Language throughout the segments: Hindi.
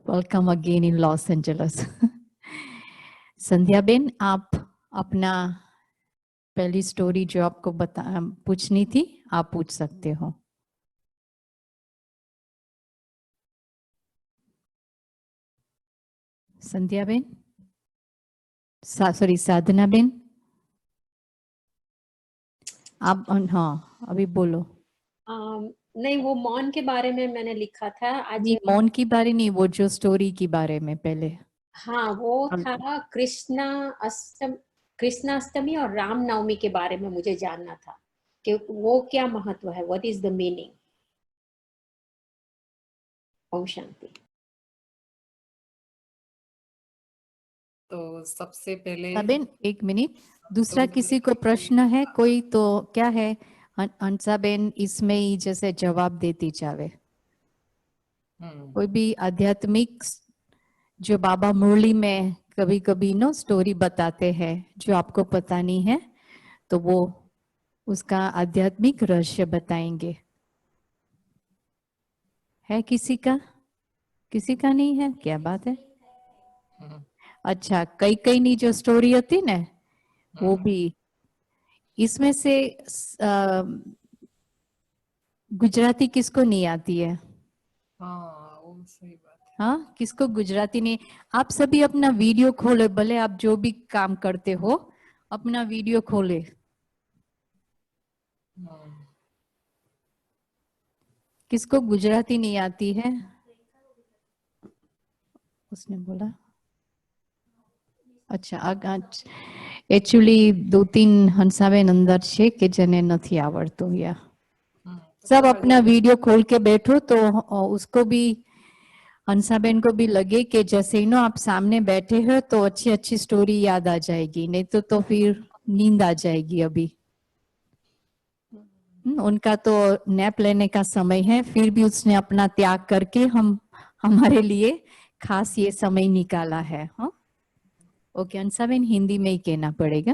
Welcome again in Los Angeles. Sandhya Ben, आप अपना पहली स्टोरी जो आपको पूछनी थी, आप पूछ सकते हो। संध्या बेन, सॉरी साधना बेन, आप हाँ अभी बोलो। नहीं, वो मौन के बारे में मैंने लिखा था आज। नहीं, मौन की बारे नहीं, वो जो स्टोरी की बारे में पहले। हाँ, वो था कृष्णाष्टमी और रामनवमी के बारे में मुझे जानना था कि वो क्या महत्व है, what is the meaning. Om Shanti. तो सबसे पहले बेन एक मिनट, दूसरा किसी को प्रश्न है कोई तो क्या है? हंसा बेन इसमें ही जैसे जवाब देती जावे। कोई भी आध्यात्मिक जो बाबा मुरली में कभी कभी नो स्टोरी बताते हैं जो आपको पता नहीं है, तो वो उसका आध्यात्मिक रहस्य बताएंगे। है किसी का? किसी का नहीं है? क्या बात है। अच्छा, कई कई नी जो स्टोरी होती ना, वो भी इसमें से गुजराती किसको नहीं आती है? हाँ, वो सही बात है। हाँ, किसको गुजराती नहीं? आप सभी अपना वीडियो खोले, भले आप जो भी काम करते हो अपना वीडियो खोले। किसको गुजराती नहीं आती है? उसने बोला अच्छा, एक्चुअली 2-3 हंसाबेन अंदर છે કે જેને નથી આવડતું યા सब अपना वीडियो खोल के बैठो तो उसको भी, हंसाबेन को भी लगे कि जैसे ही आप सामने बैठे हो तो अच्छी अच्छी स्टोरी याद आ जाएगी, नहीं तो फिर नींद आ जाएगी। अभी उनका तो नैप लेने का समय है, फिर भी उसने अपना त्याग करके हमारे लिए खास ये समय निकाला है। हाँ ओके, हंसाबेन हिंदी में ही कहना पड़ेगा।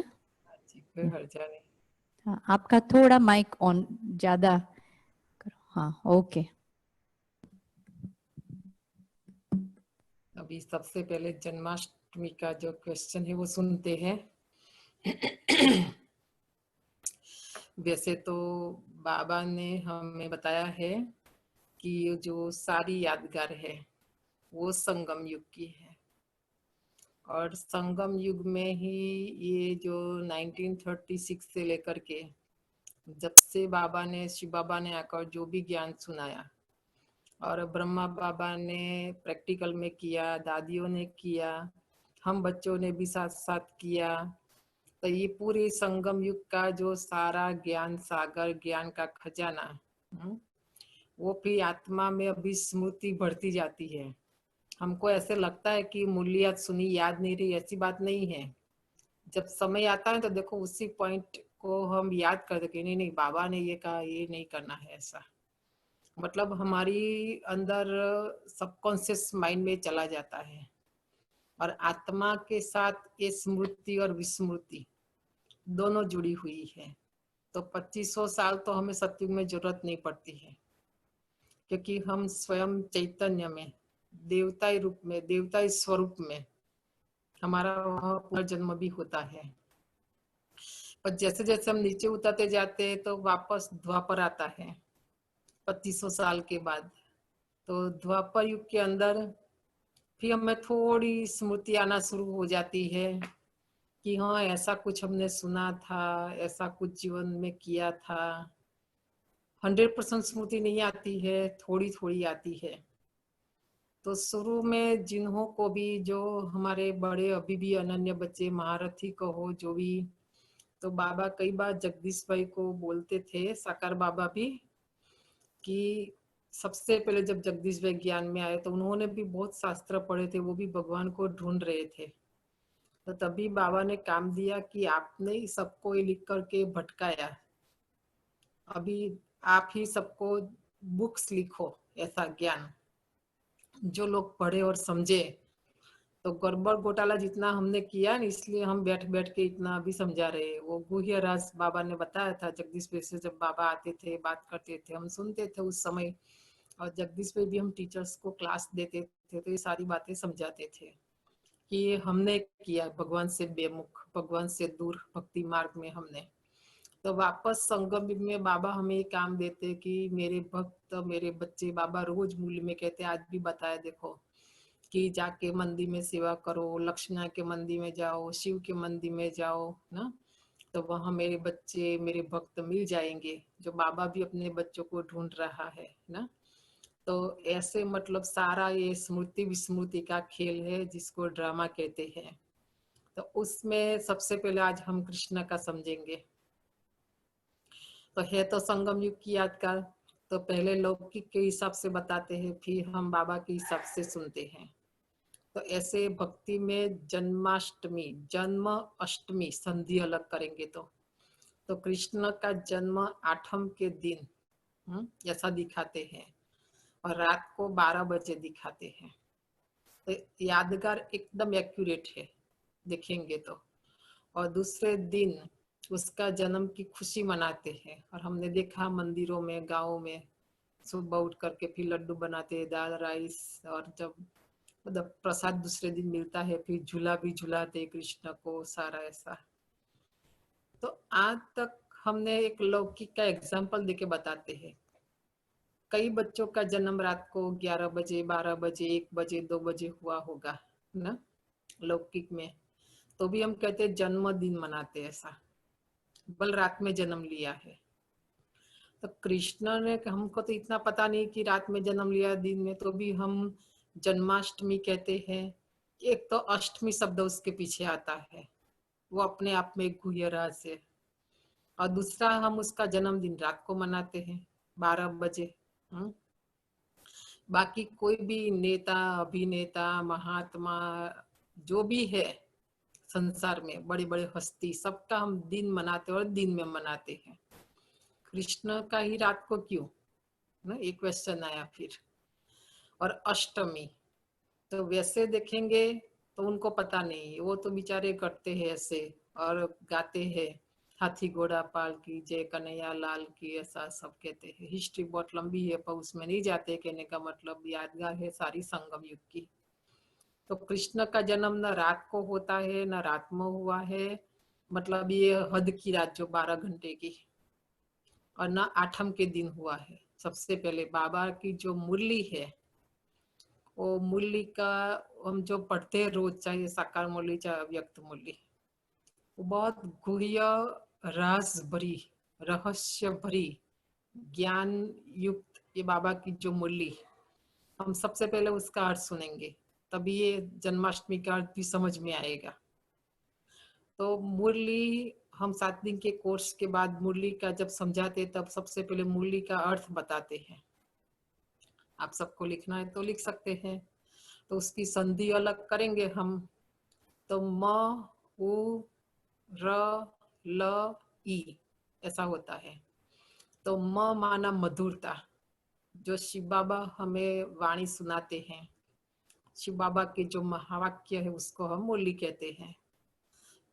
हाँ, आपका थोड़ा माइक ऑन ज्यादा करो। हाँ ओके। अभी सबसे पहले जन्माष्टमी का जो क्वेश्चन है वो सुनते हैं। वैसे तो बाबा ने हमें बताया है कि जो सारी यादगार है वो संगम युग की है, और संगम युग में ही ये जो 1936 से लेकर के जब से शिव बाबा ने आकर जो भी ज्ञान सुनाया, और ब्रह्मा बाबा ने प्रैक्टिकल में किया, दादियों ने किया, हम बच्चों ने भी साथ साथ किया, तो ये पूरे संगम युग का जो सारा ज्ञान सागर, ज्ञान का खजाना, वो फिर आत्मा में अभी स्मृति बढ़ती जाती है। हमको ऐसे लगता है कि मूल्यात सुनी याद नहीं रही, ऐसी बात नहीं है। जब समय आता है तो देखो उसी पॉइंट को हम याद कर देंगे, नहीं नहीं बाबा ने ये कहा, ये नहीं करना है ऐसा। मतलब हमारी अंदर सबकॉन्शियस माइंड में चला जाता है, और आत्मा के साथ ये स्मृति और विस्मृति दोनों जुड़ी हुई है। तो 2500 साल तो हमें सत्युग में जरूरत नहीं पड़ती है, क्योंकि हम स्वयं चैतन्य में देवताई रूप में, देवताई स्वरूप में हमारा वह पुनर्जन्म भी होता है। पर जैसे जैसे हम नीचे उतरते जाते हैं तो वापस द्वापर आता है 2500 साल के बाद। तो द्वापर युग के अंदर फिर हमें थोड़ी स्मृति आना शुरू हो जाती है कि हाँ ऐसा कुछ हमने सुना था, ऐसा कुछ जीवन में किया था। 100% स्मृति नहीं आती है, थोड़ी थोड़ी आती है। तो शुरू में जिन्हों को भी, जो हमारे बड़े अभी भी अनन्य बच्चे, महारथी कहो जो भी, तो बाबा कई बार जगदीश भाई को बोलते थे, साकार बाबा भी, कि सबसे पहले जब जगदीश भाई ज्ञान में आए तो उन्होंने भी बहुत शास्त्र पढ़े थे, वो भी भगवान को ढूंढ रहे थे। तो तभी बाबा ने काम दिया कि आपने सबको लिख करके भटकाया, अभी आप ही सबको बुक्स लिखो, ऐसा ज्ञान जो लोग पढ़े और समझे। तो गड़बड़ घोटाला जितना हमने किया न, इसलिए हम बैठ बैठ के इतना अभी समझा रहे। वो गुह्य राज बाबा ने बताया था, जगदीश भाई से जब बाबा आते थे, बात करते थे, हम सुनते थे उस समय। और जगदीश भाई भी हम टीचर्स को क्लास देते थे तो ये सारी बातें समझाते थे कि ये हमने किया भगवान से बेमुख, भगवान से दूर भक्ति मार्ग में हमने। तो वापस संगम युग में बाबा हमें ये काम देते कि मेरे भक्त, मेरे बच्चे, बाबा रोज मूल्य में कहते, आज भी बताया देखो कि जाके मंदिर में सेवा करो, लक्ष्मण के मंदिर में जाओ, शिव के मंदिर में जाओ ना, तो वहां मेरे बच्चे, मेरे भक्त मिल जाएंगे, जो बाबा भी अपने बच्चों को ढूंढ रहा है ना। तो ऐसे मतलब सारा ये स्मृति विस्मृति का खेल है जिसको ड्रामा कहते हैं। तो उसमें सबसे पहले आज हम कृष्ण का समझेंगे। तो है तो संगम युग की यादगार, तो पहले लौकिक के हिसाब से बताते हैं, फिर हम बाबा के हिसाब से सुनते हैं। तो ऐसे भक्ति में जन्माष्टमी, जन्म अष्टमी संधि अलग करेंगे। तो कृष्ण का जन्म आठम के दिन ऐसा दिखाते हैं और रात को 12 बजे दिखाते हैं। तो यादगार एकदम एक्यूरेट है देखेंगे तो। और दूसरे दिन उसका जन्म की खुशी मनाते हैं, और हमने देखा मंदिरों में, गाँव में सुबह उठ करके फिर लड्डू बनाते हैं, दाल राइस, और जब मतलब प्रसाद दूसरे दिन मिलता है फिर झूला भी झुलाते कृष्ण को, सारा ऐसा। तो आज तक हमने एक लौकिक का एग्जाम्पल देके बताते हैं। कई बच्चों का जन्म रात को 11 बजे, 12 बजे, 1 बजे, 2 बजे हुआ होगा ना लौकिक में, तो भी हम कहते हैं जन्मदिन मनाते ऐसा, बल रात में जन्म लिया है। तो कृष्ण ने, हमको तो इतना पता नहीं कि रात में जन्म लिया दिन में, तो भी हम जन्माष्टमी कहते हैं। एक तो अष्टमी शब्द उसके पीछे आता है, वो अपने आप में एक गुह्य राज है। और दूसरा हम उसका जन्मदिन रात को मनाते हैं 12 बजे। बाकी कोई भी नेता, अभिनेता, महात्मा जो भी है संसार में, बड़े बड़े हस्ती, सबका हम दिन मनाते और दिन में मनाते हैं। कृष्ण का ही रात को क्यों ना, एक क्वेश्चन आया फिर। और अष्टमी तो वैसे देखेंगे तो उनको पता नहीं, वो तो बेचारे करते हैं ऐसे और गाते हैं हाथी घोड़ा पाल की, जय कन्हैया लाल की, ऐसा सब कहते हैं। हिस्ट्री बहुत लंबी है पर उसमें नहीं जाते, कहने का मतलब यादगार है सारी संगम युग की। तो कृष्ण का जन्म न रात को होता है न रात में हुआ है, मतलब ये हद की रात जो 12 घंटे की, और न आठम के दिन हुआ है। सबसे पहले बाबा की जो मुरली है, वो मुरली का हम जो पढ़ते हैं रोज, चाहे साकार मुरली चाहे अव्यक्त मुरली, वो बहुत गुह्य, राज भरी, रहस्य भरी, ज्ञान युक्त ये बाबा की जो मुरली, हम सबसे पहले उसका अर्थ सुनेंगे, तभी ये जन्माष्टमी का अर्थ भी समझ में आएगा। तो मुरली हम 7 दिन के कोर्स के बाद मुरली का जब समझाते, तब सबसे पहले मुरली का अर्थ बताते हैं। आप सबको लिखना है तो लिख सकते हैं। तो उसकी संधि अलग करेंगे हम। तो म, उ, र, ल, ई ऐसा होता है। तो म माना मधुरता, जो शिव बाबा हमें वाणी सुनाते हैं, शिव बाबा के जो महावाक्य है उसको हम मुरली कहते हैं।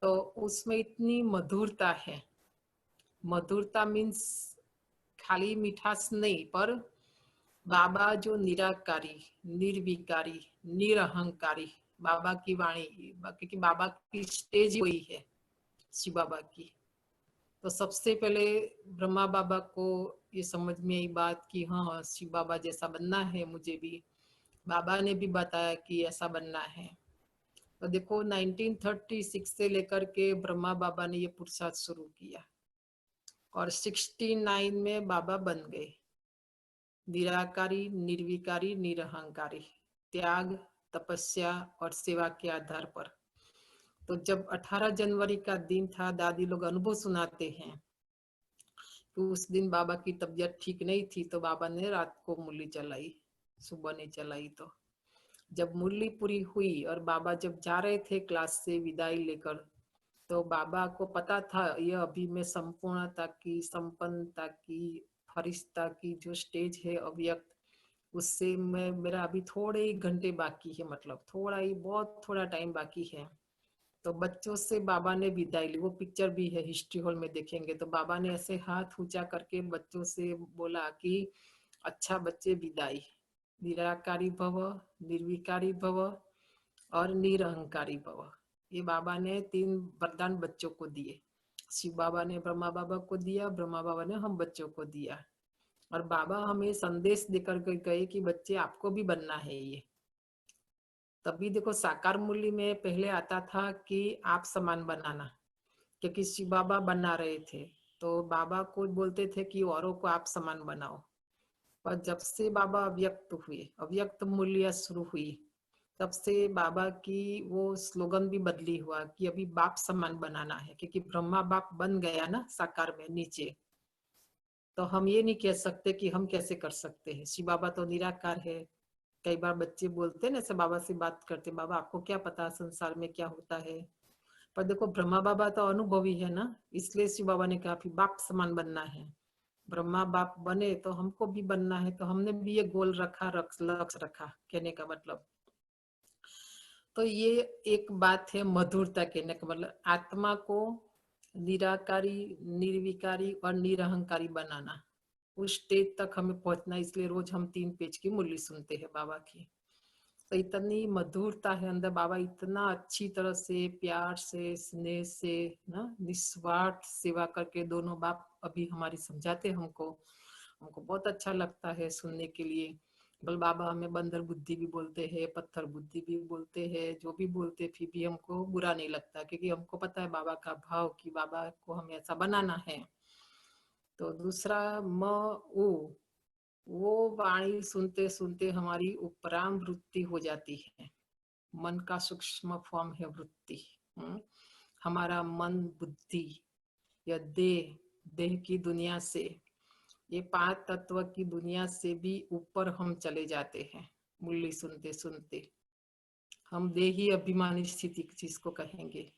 तो उसमें इतनी मधुरता है। मधुरता मीन्स खाली मिठास नहीं, पर बाबा जो निराकारी, निर्विकारी, निरहंकारी, बाबा की वाणी, क्योंकि बाबा की स्टेज ही वही है शिव बाबा की। तो सबसे पहले ब्रह्मा बाबा को ये समझ में आई बात कि हाँ शिव बाबा जैसा बनना है मुझे भी, बाबा ने भी बताया कि ऐसा बनना है। तो देखो 1936 से लेकर के ब्रह्मा बाबा ने ये पुरुषार्थ शुरू किया, और 69 में बाबा बन गए निराकारी, निर्विकारी, निरहंकारी, त्याग, तपस्या और सेवा के आधार पर। तो जब 18 जनवरी का दिन था, दादी लोग अनुभव सुनाते हैं तो उस दिन बाबा की तबीयत ठीक नहीं थी, तो बाबा ने रात को मुरली चलाई, सुबह नहीं चलाई। तो जब मुरली पूरी हुई और बाबा जब जा रहे थे क्लास से विदाई लेकर, तो बाबा को पता था यह अभी मैं संपूर्णता की, संपन्नता की, फरिश्ता की जो स्टेज है अव्यक्त, उससे मैं, मेरा अभी थोड़े ही घंटे बाकी है, मतलब थोड़ा ही, बहुत थोड़ा टाइम बाकी है। तो बच्चों से बाबा ने विदाई ली, वो पिक्चर भी है हिस्ट्री हॉल में देखेंगे। तो बाबा ने ऐसे हाथ ऊंचा करके बच्चों से बोला कि अच्छा बच्चे विदाई, निराकारी भव, निर्विकारी भव और निरहंकारी भव। ये बाबा ने 3 वरदान बच्चों को दिए। शिव बाबा ने ब्रह्मा बाबा को दिया, ब्रह्मा बाबा ने हम बच्चों को दिया। और बाबा हमें संदेश देकर के गए कि बच्चे आपको भी बनना है ये। तभी देखो साकार मूल्य में पहले आता था कि आप समान बनाना, क्योंकि शिव बाबा बना रहे थे तो बाबा को बोलते थे कि औरों को आप समान बनाओ। पर जब से बाबा अव्यक्त हुए, अव्यक्त मूल्य शुरू हुई, तब से बाबा की वो स्लोगन भी बदली हुआ कि अभी बाप समान बनाना है, क्योंकि ब्रह्मा बाप बन गया ना साकार में नीचे। तो हम ये नहीं कह सकते कि हम कैसे कर सकते हैं, शिव बाबा तो निराकार है। कई बार बच्चे बोलते हैं ना, ऐसे बाबा से बात करते, बाबा आपको क्या पता संसार में क्या होता है। पर देखो ब्रह्मा बाबा तो अनुभवी है ना, इसलिए शिव बाबा ने कहा फिर बाप समान बनना है। ब्रह्मा बाप बने तो हमको भी बनना है, तो हमने भी ये गोल रखा, लक्ष्य रखा, कहने का मतलब। तो ये एक बात है मधुरता, कहने का मतलब आत्मा को निराकारी, निर्विकारी और निरहंकारी बनाना, उस स्टेज तक हमें पहुंचना। इसलिए रोज हम 3 पेज की मुरली सुनते हैं बाबा की। तो इतनी मधुरता है अंदर, बाबा इतना अच्छी तरह से प्यार से स्नेह से ना निस्वार्थ सेवा करके दोनों बाप अभी हमारी समझाते हमको बहुत अच्छा लगता है सुनने के लिए। बल बाबा हमें बंदर बुद्धि भी बोलते हैं, पत्थर बुद्धि भी बोलते हैं, जो भी बोलते फिर भी हमको बुरा नहीं लगता, क्योंकि हमको पता है बाबा का भाव कि बाबा को हमें ऐसा बनाना है। तो दूसरा वो वाणी सुनते सुनते हमारी उपराम वृत्ति हो जाती है। मन का सूक्ष्म फॉर्म है वृत्ति। हमारा मन बुद्धि या देह की दुनिया से, ये 5 तत्व की दुनिया से भी ऊपर हम चले जाते हैं मुरली सुनते सुनते। हम देही अभिमानी स्थिति जिसको कहेंगे,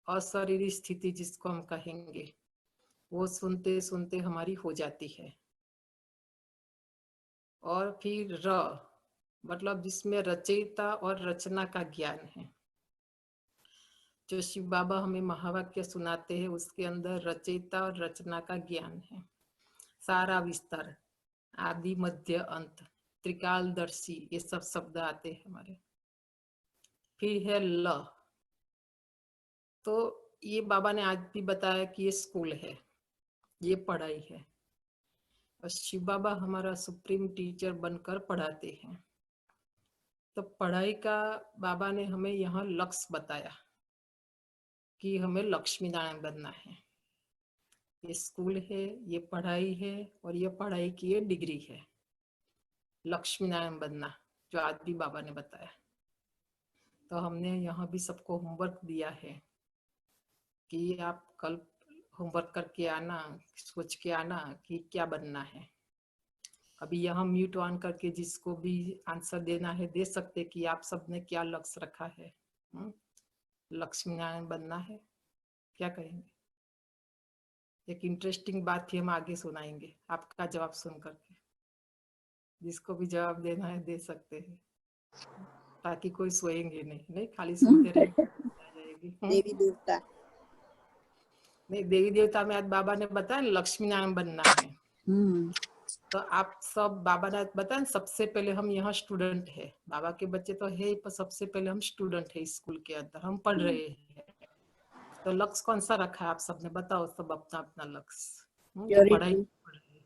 अशरीरी स्थिति जिसको हम कहेंगे, वो सुनते सुनते हमारी हो जाती है। और फिर मतलब जिसमें रचयिता और रचना का ज्ञान है। जो शिव बाबा हमें महावाक्य सुनाते हैं उसके अंदर रचयिता और रचना का ज्ञान है। सारा विस्तार, आदि मध्य अंत, त्रिकालदर्शी, ये सब शब्द आते हैं हमारे। फिर है ल, तो ये बाबा ने आज भी बताया कि ये स्कूल है, ये पढ़ाई है। और शिव बाबा हमारा सुप्रीम टीचर बनकर पढ़ाते हैं। तो पढ़ाई का बाबा ने हमें यहाँ लक्ष्य बताया कि हमें लक्ष्मी नारायण बनना है। ये स्कूल है, ये पढ़ाई है, और ये पढ़ाई की ये डिग्री है, लक्ष्मी नारायण बनना, जो आज भी बाबा ने बताया। तो हमने यहाँ भी सबको होमवर्क दिया है कि आप कल होमवर्क करके आना, सोच के आना कि क्या बनना है। अभी यहाँ म्यूट ऑन करके जिसको भी आंसर देना है दे सकते कि आप सबने क्या लक्ष्य रखा है। लक्ष्मी नारायण बनना है, क्या कहेंगे? एक इंटरेस्टिंग बात भी हम आगे सुनाएंगे आपका जवाब सुन करके। जिसको भी जवाब देना है दे सकते हैं, ताकि कोई सोएंगे नहीं खाली सुनते रहेंगे। देवी देवता नहीं, देवी देवता में आज बाबा ने बताया लक्ष्मी नारायण बनना है। तो आप सब, बाबा ने बताया सबसे पहले हम यहाँ स्टूडेंट है, बाबा के बच्चे तो है पर सबसे पहले हम स्टूडेंट है स्कूल के अंदर, हम पढ़ रहे हैं। तो लक्ष्य कौन सा रखा है आप सबने, बताओ सब अपना अपना लक्ष्य। पढ़ाई पढ़ रहे,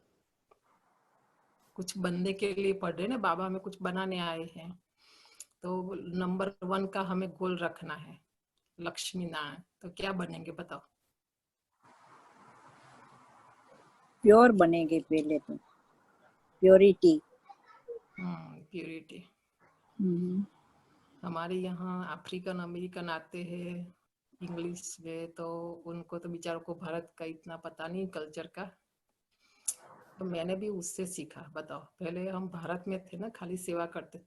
कुछ बनने के लिए पढ़ रहे ना, बाबा हमें कुछ बनाने आए हैं। तो नंबर 1 का हमें गोल रखना है लक्ष्मी नारायण। तो क्या बनेंगे बताओ? प्योर बनेंगे पहले तो, प्योरिटी। प्योरिटी। हमारे यहाँ अफ्रीकन अमेरिकन आते हैं इंग्लिश में, तो उनको तो बेचारों को भारत का इतना पता नहीं कल्चर का। तो मैंने भी उससे सीखा। बताओ, पहले हम भारत में थे ना, खाली सेवा करते थे,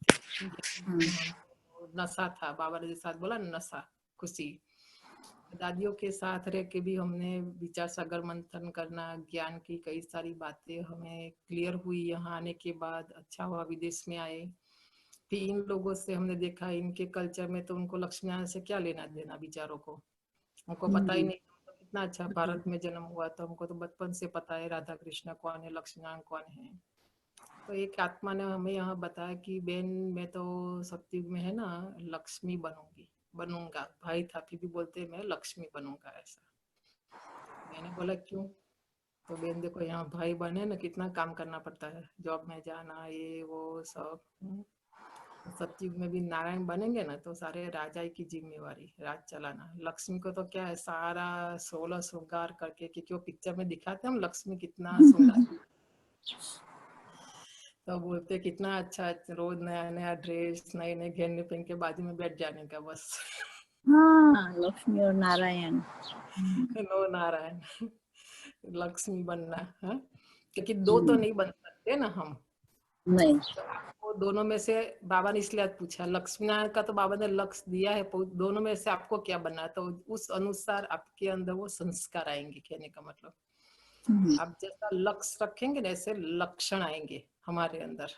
नशा था। बाबा ने साथ बोला नशा, खुशी। दादियों के साथ रह के भी हमने विचार सागर मंथन करना, ज्ञान की कई सारी बातें हमें क्लियर हुई। यहाँ आने के बाद अच्छा हुआ विदेश में आए। फिर इन लोगों से हमने देखा, इनके कल्चर में तो उनको लक्ष्मी नारायण से क्या लेना देना, बेचारों को उनको पता ही नहीं। तो कितना अच्छा भारत में जन्म हुआ, तो हमको तो बचपन से पता है राधा कृष्ण कौन है, लक्ष्मी नारायण कौन है। तो एक आत्मा ने हमें यहाँ बताया कि बेन मैं तो सत्युग में है ना लक्ष्मी बनूंगा। भाई था फिर भी बोलते मैं लक्ष्मी बनूंगा ऐसा। मैंने बोला क्यों? तो बेन देखो यहाँ भाई बने ना कितना काम करना पड़ता है, जॉब में जाना ये वो सब। सत्युग में भी नारायण बनेंगे ना तो सारे राजा की जिम्मेवारी राज चलाना। लक्ष्मी को तो क्या है सारा 16 श्रृंगार करके, क्योंकि वो पिक्चर में दिखाते हैं हम लक्ष्मी कितना श्रृंगार। तो बोलते कितना अच्छा रोज नया नया ड्रेस नए नए गहने पहन के बाजू में बैठ जाने का बस। हाँ, लक्ष्मी और नारायण। नो नारायण लक्ष्मी बनना है, क्योंकि दो तो नहीं बन सकते ना हम। नहीं। तो आपको दोनों में से बाबा ने इसलिए पूछा, लक्ष्मी नारायण का तो बाबा ने लक्ष्य दिया है, दोनों में से आपको क्या बनना है, तो उस अनुसार आपके अंदर वो संस्कार आएंगे। कहने का मतलब आप जैसा लक्ष्य रखेंगे ना ऐसे लक्षण आएंगे हमारे अंदर।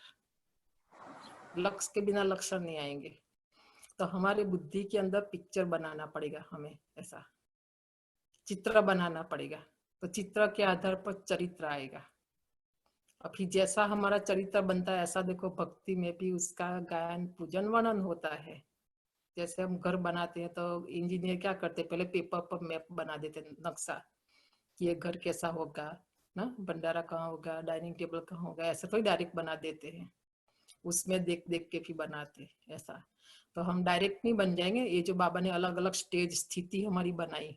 लक्ष्य के बिना लक्षण नहीं आएंगे। तो हमारे बुद्धि के अंदर पिक्चर बनाना पड़ेगा, हमें ऐसा चित्र बनाना पड़ेगा। तो चित्र के आधार पर चरित्र आएगा। अभी जैसा हमारा चरित्र बनता है ऐसा देखो भक्ति में भी उसका गायन पूजन वर्णन होता है। जैसे हम घर बनाते हैं तो इंजीनियर क्या करते हैं, पहले पेपर पर मैप बना देते हैं, नक्शा कि ये घर कैसा होगा ना, भंडारा कहाँ होगा, डाइनिंग टेबल कहाँ होगा, ऐसा तो डायरेक्ट बना देते हैं। उसमें देख देख के भी बनाते ऐसा। तो हम डायरेक्ट नहीं बन जाएंगे। ये जो बाबा ने अलग अलग स्टेज स्थिति हमारी बनाई,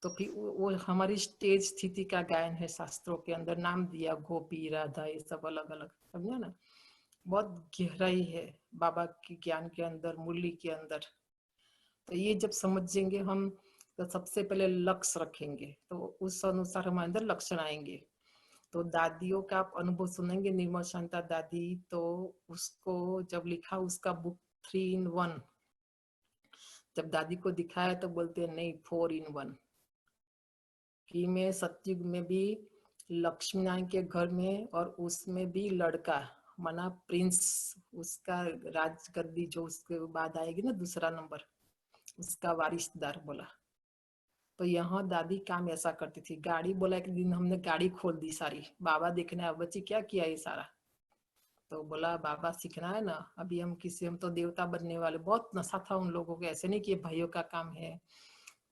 तो फिर वो हमारी स्टेज स्थिति का गायन है। शास्त्रों के अंदर नाम दिया गोपी राधा ये सब अलग अलग, समझा ना। बहुत गहराई है बाबा के ज्ञान के अंदर, मूल्य के अंदर। तो ये जब समझेंगे हम तो सबसे पहले लक्ष्य रखेंगे तो उस अनुसार हमारे अंदर लक्षण आएंगे। तो दादियों का आप अनुभव सुनेंगे, निर्मल शांता दादी, तो उसको जब लिखा उसका बुक 3 in 1, जब दादी को दिखाया तो बोलते नहीं 4 in 1, कि मैं सतयुग में भी लक्ष्मी नारायण के घर में और उसमें भी लड़का मना प्रिंस, उसका राजगद्दी जो उसके बाद आएगी ना दूसरा नंबर, उसका वारिसदार बोला। तो यहाँ दादी काम ऐसा करती थी। गाड़ी बोला एक दिन हमने गाड़ी खोल दी सारी, बाबा देखने आए, बच्ची क्या किया ये सारा? तो बोला बाबा सीखना है ना, अभी हम तो देवता बनने वाले। बहुत नशा था उन लोगों को, ऐसे नहीं कि भाइयों का काम है,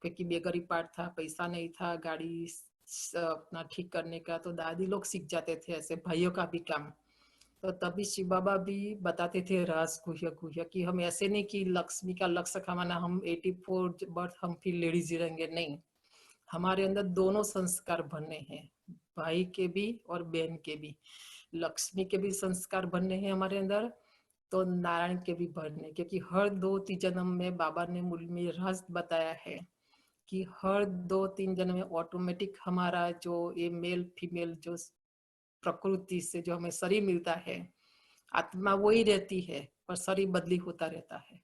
क्योंकि बेगरी पार्ट था, पैसा नहीं था गाड़ी अपना ठीक करने का, तो दादी लोग सीख जाते थे ऐसे भाइयों का भी काम। तो तभी शिव बाबा भी बताते थे रहस्य गुह्य गुह्य कि हम ऐसे नहीं कि लक्ष्मी का लक्ष्य कमाना, हम 84 बर्थ हम फिर लेडीज ही रहेंगे, नहीं। हमारे अंदर दोनों संस्कार भरने हैं, भाई के भी और बहन के भी। लक्ष्मी के भी संस्कार भरने हैं हमारे अंदर, तो नारायण के भी भरने, क्योंकि हर 2-3 जन्म में बाबा ने मूल में रहस्य बताया है कि हर 2-3 जन्म में ऑटोमेटिक हमारा जो ये मेल फीमेल जो प्रकृति से जो हमें शरीर मिलता है, आत्मा वही रहती है पर शरीर बदली होता रहता है।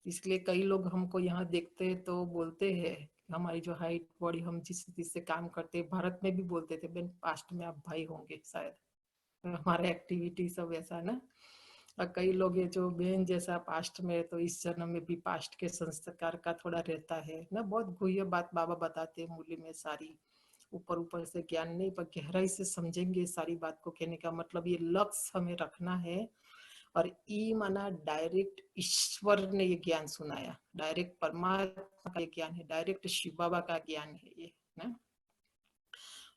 इसलिए कई लोग हमको यहाँ देखते हैं तो बोलते हैं हमारी जो हाइट बॉडी, हम जिस चीज से काम करते हैं, भारत में भी बोलते थे बेन पास्ट में आप भाई होंगे शायद, हमारे एक्टिविटी सब ऐसा ना। और कई लोग ये जो बहन जैसा पास्ट में, तो इस जन्म में भी पास्ट के संस्कार का थोड़ा रहता है ना। बहुत गुह्य बात बाबा बताते हैं मूल्य में सारी, ऊपर ऊपर से ज्ञान नहीं पर गहराई से समझेंगे सारी बात को। कहने का मतलब ये लक्ष्य हमें रखना है। और ई माना डायरेक्ट ईश्वर ने ये ज्ञान सुनाया, डायरेक्ट परमात्मा का ज्ञान है, डायरेक्ट शिव बाबा का ज्ञान है ये ना।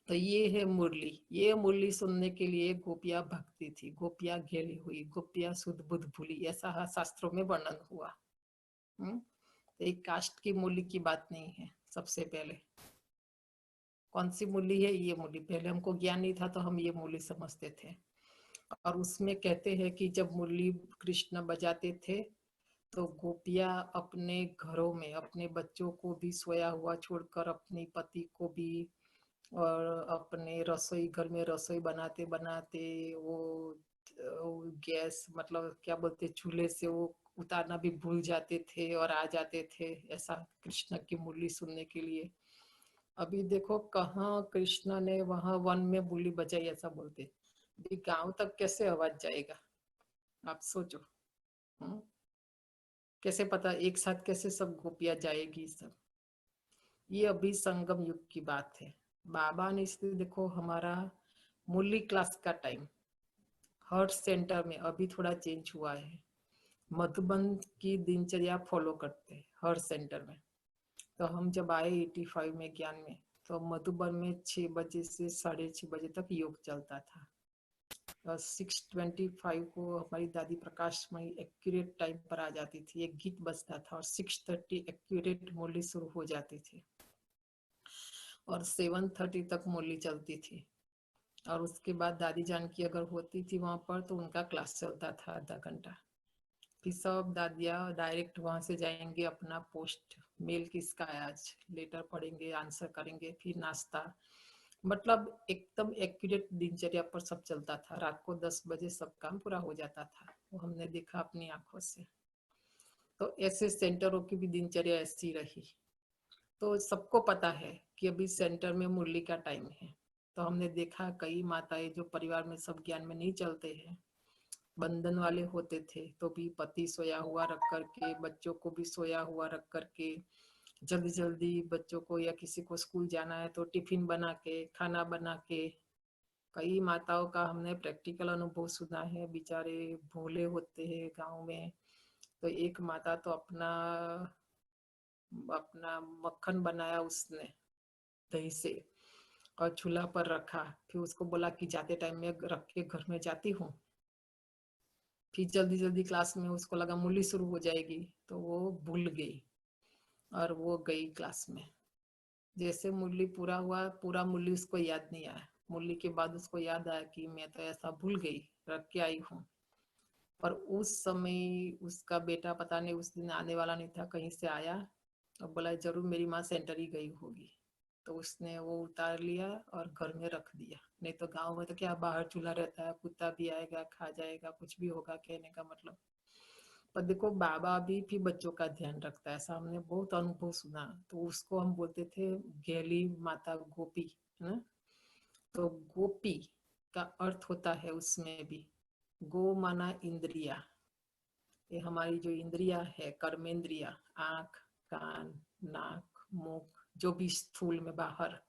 तो ये है मुरली। ये मुरली सुनने के लिए गोपियां भक्ति थी, गोपियां घेरी हुई, गोपियां शुद्ध बुद्ध भूली, ऐसा शास्त्रों में वर्णन हुआ। तो एक कास्ट की मुरली की बात नहीं है। सबसे पहले कौन सी मुरली है? ये मुरली। पहले हमको ज्ञान नहीं था तो हम ये मुरली समझते थे। और उसमें कहते हैं कि जब मुरली कृष्ण बजाते थे तो गोपियां अपने घरों में अपने बच्चों को भी सोया हुआ छोड़कर, अपने पति को भी, और अपने रसोई घर में रसोई बनाते बनाते वो गैस मतलब क्या बोलते चूल्हे से वो उतारना भी भूल जाते थे और आ जाते थे ऐसा कृष्ण की मुरली सुनने के लिए। अभी देखो कहाँ कृष्ण ने वहां वन में मुरली बजाई ऐसा बोलते, गांव तक कैसे आवाज जाएगा आप सोचो। कैसे पता एक साथ कैसे सब गोपियां जाएगी सब। ये अभी संगम युग की बात है। बाबा ने इसलिए देखो हमारा मुरली क्लास का टाइम हर सेंटर में अभी थोड़ा चेंज हुआ है, मधुबन की दिनचर्या फॉलो करते हैं हर सेंटर में। तो हम जब आए 85 में ज्ञान में, तो मधुबन में 6 बजे से 6:30 बजे तक योग चलता था। और 6:25 को हमारी दादी प्रकाशमयी एक्यूरेट टाइम पर आ जाती थी, एक गीत बजता था और 6:30 एक्यूरेट मुरली शुरू हो जाती थी और 7:30 तक मुरली चलती थी। और उसके बाद दादी जान की अगर होती थी वहां पर तो उनका क्लास चलता था आधा घंटा। फिर सब दादियाँ डायरेक्ट वहां से जाएंगे अपना पोस्ट, मेल किसका है आज, लेटर पढ़ेंगे, आंसर करेंगे, फिर नाश्ता, मतलब एकदम एक्यूरेट दिनचर्या पर सब चलता था। रात को 10 बजे सब काम पूरा हो जाता था, वो हमने देखा अपनी आंखों से। तो ऐसे सेंटरों की भी दिनचर्या ऐसी रही। तो सबको पता है कि अभी सेंटर में मुरली का टाइम है। तो हमने देखा कई माताएं जो परिवार में सब ज्ञान में नहीं चलते हैं, बंधन वाले होते थे, तो भी पति सोया हुआ रख करके, बच्चों को भी सोया हुआ रख करके, जल्दी जल्दी बच्चों को या किसी को स्कूल जाना है तो टिफिन बना के, खाना बना के। कई माताओं का हमने प्रैक्टिकल अनुभव सुना है, बेचारे भोले होते हैं गांव में। तो एक माता तो अपना मक्खन बनाया उसने दही से और चूल्हा पर रखा, फिर उसको बोला कि जाते टाइम में रख के घर में जाती हूँ। फिर जल्दी जल्दी क्लास में उसको लगा मुरली शुरू हो जाएगी, तो वो भूल गई और वो गई क्लास में। जैसे मुरली पूरा हुआ, पूरा मुरली उसको याद नहीं आया। मुरली के बाद उसको याद आया कि मैं तो ऐसा भूल गई, रख के आई हूँ। पर उस समय उसका बेटा पता नहीं उस दिन आने वाला नहीं था, कहीं से आया और बोला जरूर मेरी माँ सेंटर ही गई होगी। तो उसने वो उतार लिया और घर में रख दिया। नहीं तो गांव में तो क्या बाहर चूल्हा रहता है, कुत्ता भी आएगा खा जाएगा, कुछ भी होगा, कहने का मतलब। पर देखो बाबा भी फिर बच्चों का ध्यान रखता है, ऐसा हमने बहुत अनुभव सुना। तो उसको हम बोलते थे गेली माता गोपी, है ना। तो गोपी का अर्थ होता है उसमें भी, गो माना इंद्रिया। ये हमारी जो इंद्रिया है, कर्मेंद्रिया, आंख, कान, नाक, मुख, जो भी स्थूल में बाहर,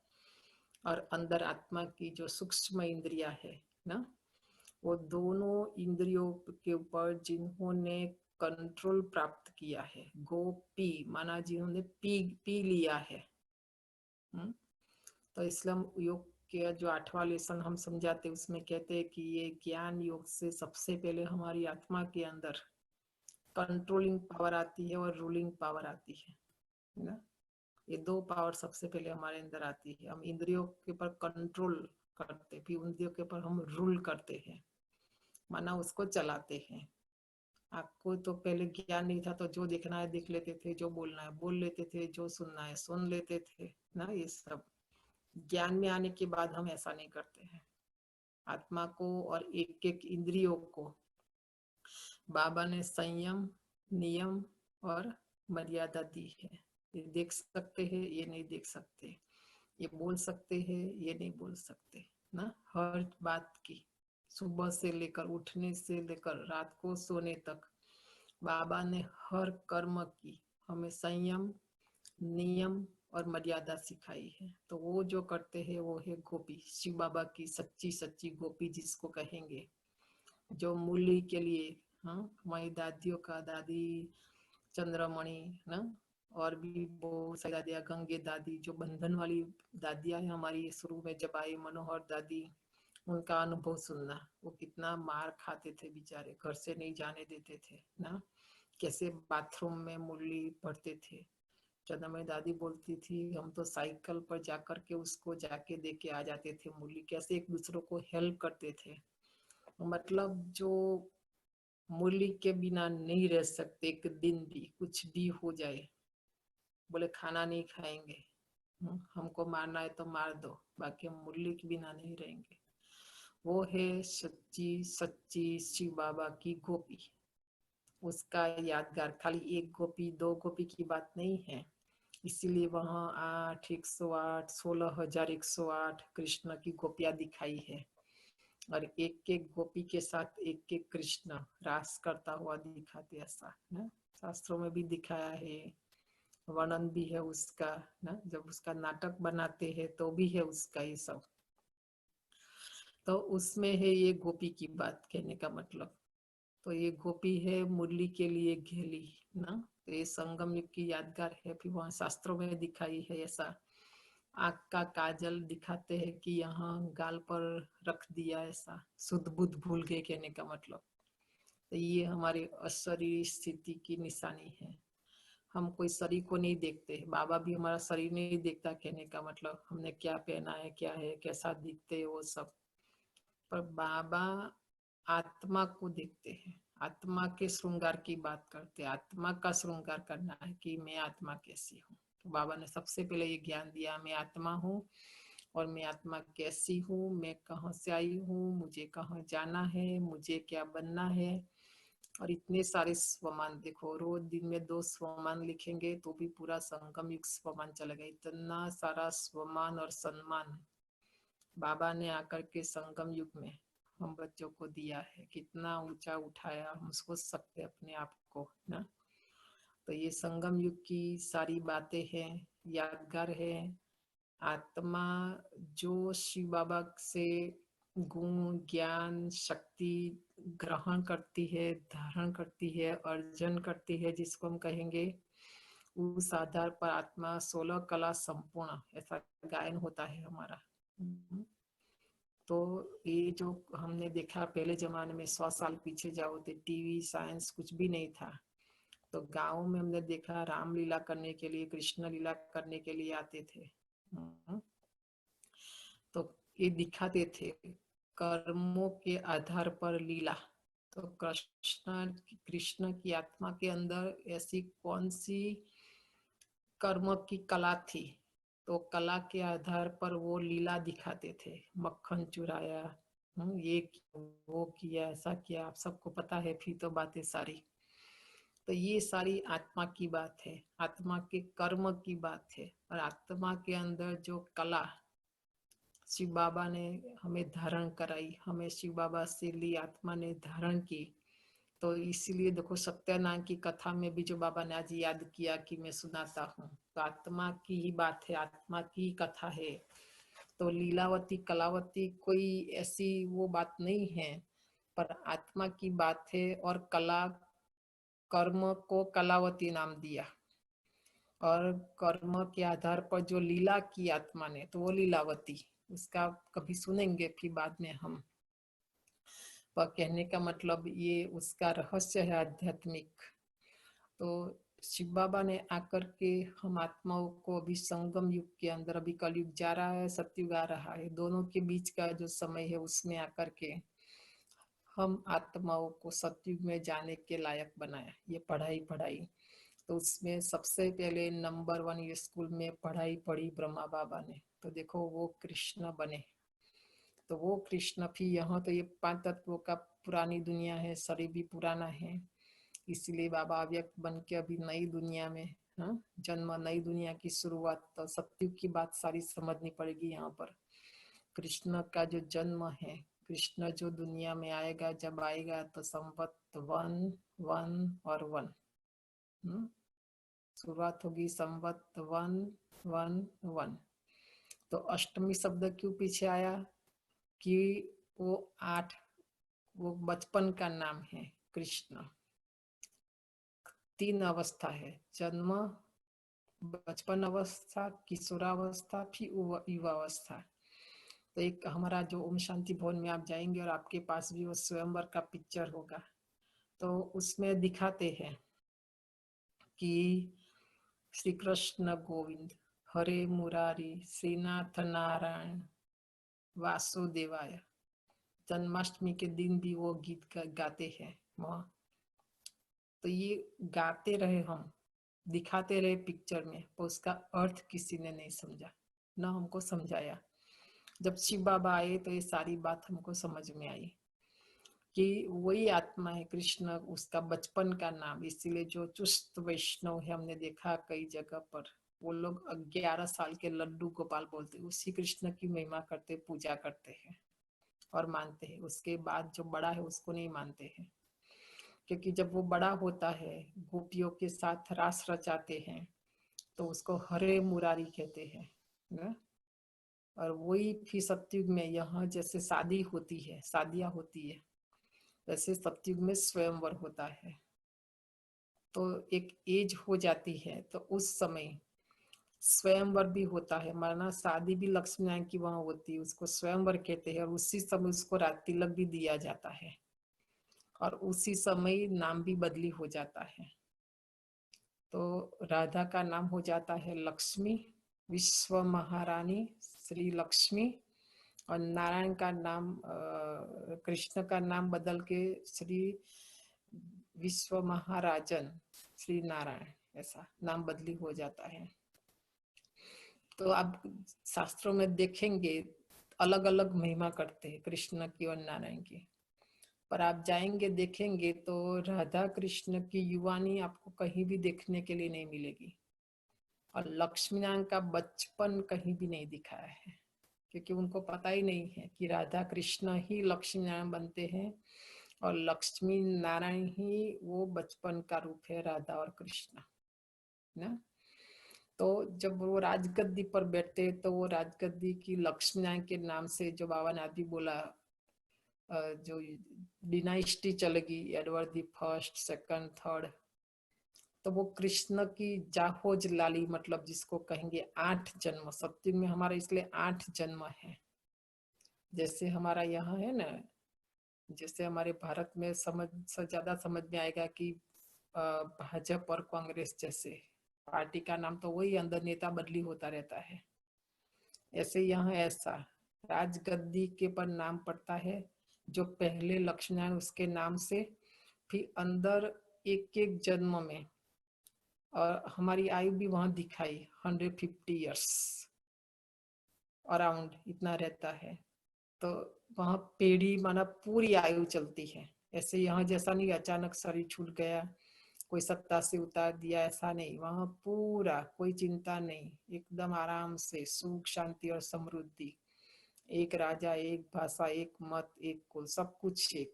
और अंदर आत्मा की जो सूक्ष्म इंद्रिया है ना, वो दोनों इंद्रियों के ऊपर जिन्होंने कंट्रोल प्राप्त किया है, गोपी माना जिन्होंने पी लिया है। तो इस्लाम योग के जो 8वां लेसन हम समझाते उसमें कहते हैं कि ये ज्ञान योग से सबसे पहले हमारी आत्मा के अंदर कंट्रोलिंग पावर आती है और रूलिंग पावर आती है ना। ये 2 पावर सबसे पहले हमारे अंदर आती है। हम इंद्रियों के ऊपर कंट्रोल करते, फिर इंद्रियों के ऊपर हम रूल करते हैं, माना उसको चलाते हैं। आपको तो पहले ज्ञान नहीं था तो जो देखना है देख लेते थे, जो बोलना है बोल लेते थे, जो सुनना है सुन लेते थे ना। ये सब ज्ञान में आने के बाद हम ऐसा नहीं करते हैं। आत्मा को और एक एक इंद्रियों को बाबा ने संयम, नियम और मर्यादा दी है। ये देख सकते हैं, ये नहीं देख सकते, ये बोल सकते हैं, ये नहीं बोल सकते ना। हर बात की, सुबह से लेकर उठने से लेकर रात को सोने तक बाबा ने हर कर्म की हमें संयम, नियम और मर्यादा सिखाई है। तो वो जो करते हैं वो है गोपी, शिव बाबा की सच्ची सच्ची गोपी जिसको कहेंगे, जो मूल्य के लिए। हाँ, हमारी दादियों का, दादी चंद्रमणि ना, और भी बहुत सारी दादियाँ, गंगे दादी जो बंधन वाली दादियाँ है हमारी, शुरू में जब आई मनोहर दादी, उनका अनुभव सुनना, वो कितना मार खाते थे बेचारे, घर से नहीं जाने देते थे ना, कैसे बाथरूम में मुरली पढ़ते थे। चंद्रमणि दादी बोलती थी हम तो साइकिल पर जाकर के उसको जाके दे के आ जाते थे मुरली, कैसे एक दूसरों को हेल्प करते थे। मतलब जो मुरली के बिना नहीं रह सकते एक दिन भी, कुछ भी हो जाए, बोले खाना नहीं खाएंगे, हमको मारना है तो मार दो, बाकी हम मुरली के बिना नहीं रहेंगे। वो है सच्ची सच्ची शिव बाबा की गोपी, उसका यादगार। खाली 1 गोपी 2 गोपी की बात नहीं है, इसीलिए वहां 8, 108, 16,108 कृष्ण की गोपियां दिखाई है, और एक एक गोपी के साथ एक एक कृष्ण रास करता हुआ दिखाते, ऐसा ना शास्त्रों में भी दिखाया है, वर्णन भी है उसका ना। जब उसका नाटक बनाते हैं तो भी है उसका ये सब। तो उसमें है ये गोपी की बात कहने का मतलब। तो ये गोपी है मुरली के लिए घेली ना। तो ये संगम युग की यादगार है। फिर वहाँ शास्त्रों में दिखाई है ऐसा, आँख का काजल दिखाते हैं कि यहाँ गाल पर रख दिया, ऐसा शुद्ध बुद्ध भूल गए कहने का मतलब। तो ये हमारी अशरीरी स्थिति की निशानी है। हम कोई शरीर को नहीं देखते, बाबा भी हमारा शरीर नहीं देखता कहने का मतलब, हमने क्या पहना है, क्या है, कैसा दिखते है वो सब। पर बाबा आत्मा को देखते हैं, आत्मा के श्रृंगार की बात करते हैं। आत्मा का श्रृंगार करना है कि मैं आत्मा कैसी हूँ। तो बाबा ने सबसे पहले ये ज्ञान दिया, मैं आत्मा हूँ और मैं आत्मा कैसी हूँ, मैं कहाँ से आई हूँ, मुझे कहाँ जाना है, मुझे क्या बनना है। और इतने सारे स्वमान, देखो रोज दिन में 2 स्वमान लिखेंगे तो भी पूरा संगम युग स्वमान चलेगा। इतना सारा स्वमान और सम्मान बाबा ने आकर के संगम युग में हम बच्चों को दिया है। कितना ऊंचा उठाया, हम सोच सकते अपने आप को ना। तो ये संगम युग की सारी बातें हैं, यादगार है। आत्मा जो शिव बाबा से गुण ज्ञान शक्ति ग्रहण करती है, धारण करती है, अर्जन करती है, जिसको हम कहेंगे, उस आधार पर आत्मा 16 कला संपूर्ण ऐसा गायन होता है हमारा। तो ये जो हमने देखा पहले जमाने में, 100 साल पीछे जाओ तो टीवी साइंस कुछ भी नहीं था। तो गांव में हमने देखा रामलीला करने के लिए, कृष्ण लीला करने के लिए आते थे। तो ये दिखाते थे कर्मों के आधार पर लीला। तो कृष्ण की आत्मा के अंदर ऐसी कौन सी कर्म की कला थी, तो कला के आधार पर वो लीला दिखाते थे। मक्खन चुराया, ये वो किया, ऐसा किया, आप सबको पता है फिर तो बातें सारी। तो ये सारी आत्मा की बात है, आत्मा के कर्म की बात है। और आत्मा के अंदर जो कला शिव बाबा ने हमें धारण कराई, हमें शिव बाबा से ली आत्मा ने धारण की। तो इसीलिए देखो सत्यनारायण की कथा में भी जो बाबा ने आज याद किया कि मैं सुनाता हूँ, तो आत्मा की ही बात है, आत्मा की कथा है। तो लीलावती कलावती कोई ऐसी वो बात नहीं है, पर आत्मा की बात है। और कला कर्म को कलावती नाम दिया, और कर्म के आधार पर जो लीला की आत्मा ने, तो वो लीलावती, उसका कभी सुनेंगे फिर बाद में हम। पर कहने का मतलब ये उसका रहस्य है आध्यात्मिक। तो शिव बाबा ने आकर के हम आत्माओं को अभी संगम युग के अंदर, अभी कलयुग जा रहा है, सतयुग आ रहा है, दोनों के बीच का जो समय है उसमें आकर के हम आत्माओं को सतयुग में जाने के लायक बनाया। ये पढ़ाई तो उसमें सबसे पहले नंबर 1 ये स्कूल में पढ़ाई पढ़ी ब्रह्मा बाबा ने। तो देखो वो कृष्ण बने। तो वो कृष्ण फिर यहाँ तो ये 5 तत्वों का पुरानी दुनिया है, शरीर भी पुराना है, इसलिए बाबा अव्यक्त बन के अभी नई दुनिया में, जन्म, नई दुनिया की शुरुआत। तो सत्युग की बात सारी समझनी पड़ेगी यहाँ पर। कृष्ण का जो जन्म है, कृष्ण जो दुनिया में आएगा, जब आएगा तो संवत 1 1 और 1, शुरुआत होगी संवत 1 1 1। तो अष्टमी शब्द क्यों पीछे आया, कि वो 8, वो बचपन का नाम है। कृष्ण 3 अवस्था है, जन्म, बचपन अवस्था, किशोरावस्था, फिर युवावस्था। तो एक हमारा जो ओम शांति भवन में आप जाएंगे और आपके पास भी वो स्वयंवर का पिक्चर होगा, तो उसमें दिखाते हैं कि श्री कृष्ण गोविंद हरे मुरारी श्रीनाथ नारायण वासुदेवाय। जन्माष्टमी के दिन भी वो गीत गाते हैं वहाँ। तो ये गाते रहे हम, दिखाते रहे पिक्चर में, पर उसका अर्थ किसी ने नहीं समझा, ना हमको समझाया। जब शिव बाबा आए तो ये सारी बात हमको समझ में आई कि वही आत्मा है कृष्ण, उसका बचपन का नाम। इसीलिए जो चुस्त वैष्णव है, हमने देखा कई जगह पर, वो लोग 11 साल के लड्डू गोपाल बोलते, उसी कृष्ण की महिमा करते, पूजा करते हैं और मानते हैं। उसके बाद जो बड़ा है उसको नहीं मानते हैं, क्योंकि जब वो बड़ा होता है, गोपियों के साथ रास रचाते हैं, तो उसको हरे मुरारी कहते हैं ना। और वही फिर सतयुग में यहाँ जैसे शादी होती है, शादियां होती है, वैसे सतयुग में स्वयंवर होता है। तो एक एज हो जाती है तो उस समय स्वयंवर भी होता है, माना शादी भी लक्ष्मी नारायण की वहां होती है, उसको स्वयंवर कहते हैं। और उसी समय उसको रात तिलक भी दिया जाता है और उसी समय नाम भी बदली हो जाता है। तो राधा का नाम हो जाता है लक्ष्मी, विश्व महारानी श्री लक्ष्मी, और नारायण का नाम कृष्ण का नाम बदल के श्री विश्व महाराजन श्री नारायण, ऐसा नाम बदली हो जाता है। तो आप शास्त्रों में देखेंगे अलग अलग महिमा करते हैं कृष्ण की और नारायण की, पर आप जाएंगे देखेंगे तो राधा कृष्ण की युवानी आपको कहीं भी देखने के लिए नहीं मिलेगी, और लक्ष्मी नारायण का बचपन कहीं भी नहीं दिखाया है, क्योंकि उनको पता ही नहीं है कि राधा कृष्ण ही लक्ष्मी नारायण बनते हैं और लक्ष्मी नारायण ही वो बचपन का रूप है, राधा और कृष्ण ना। तो जब वो राजगद्दी पर बैठते तो वो राजगद्दी की लक्ष्मी नारायण के नाम से जो बाबा ने आदि बोला, जो डिनाइस्टी चलेगी, Edward the first, second, third, तो वो कृष्ण की जाहोज लाली, मतलब जिसको कहेंगे 8 जन्म, सत्युग में हमारा इसलिए 8 जन्म है। जैसे हमारा यहाँ है ना, जैसे हमारे भारत में ज्यादा समझ में आएगा कि भाजपा और कांग्रेस जैसे पार्टी का नाम तो वही, अंदर नेता बदली होता रहता है। ऐसे यहाँ ऐसा राजगद्दी के पर नाम पड़ता है, जो पहले लक्ष्मी नारायण उसके नाम से, फिर अंदर एक एक जन्म में, और हमारी आयु भी वहां दिखाई 150 इयर्स अराउंड इतना रहता है। तो वहां पीढ़ी माना पूरी आयु चलती है। ऐसे यहाँ जैसा नहीं अचानक शरीर छूट गया, कोई सत्ता से उतार दिया, ऐसा नहीं, वहां पूरा कोई चिंता नहीं, एकदम आराम से सुख शांति और समृद्धि, एक राजा, एक भाषा, एक मत, एक कुल, सब कुछ एक।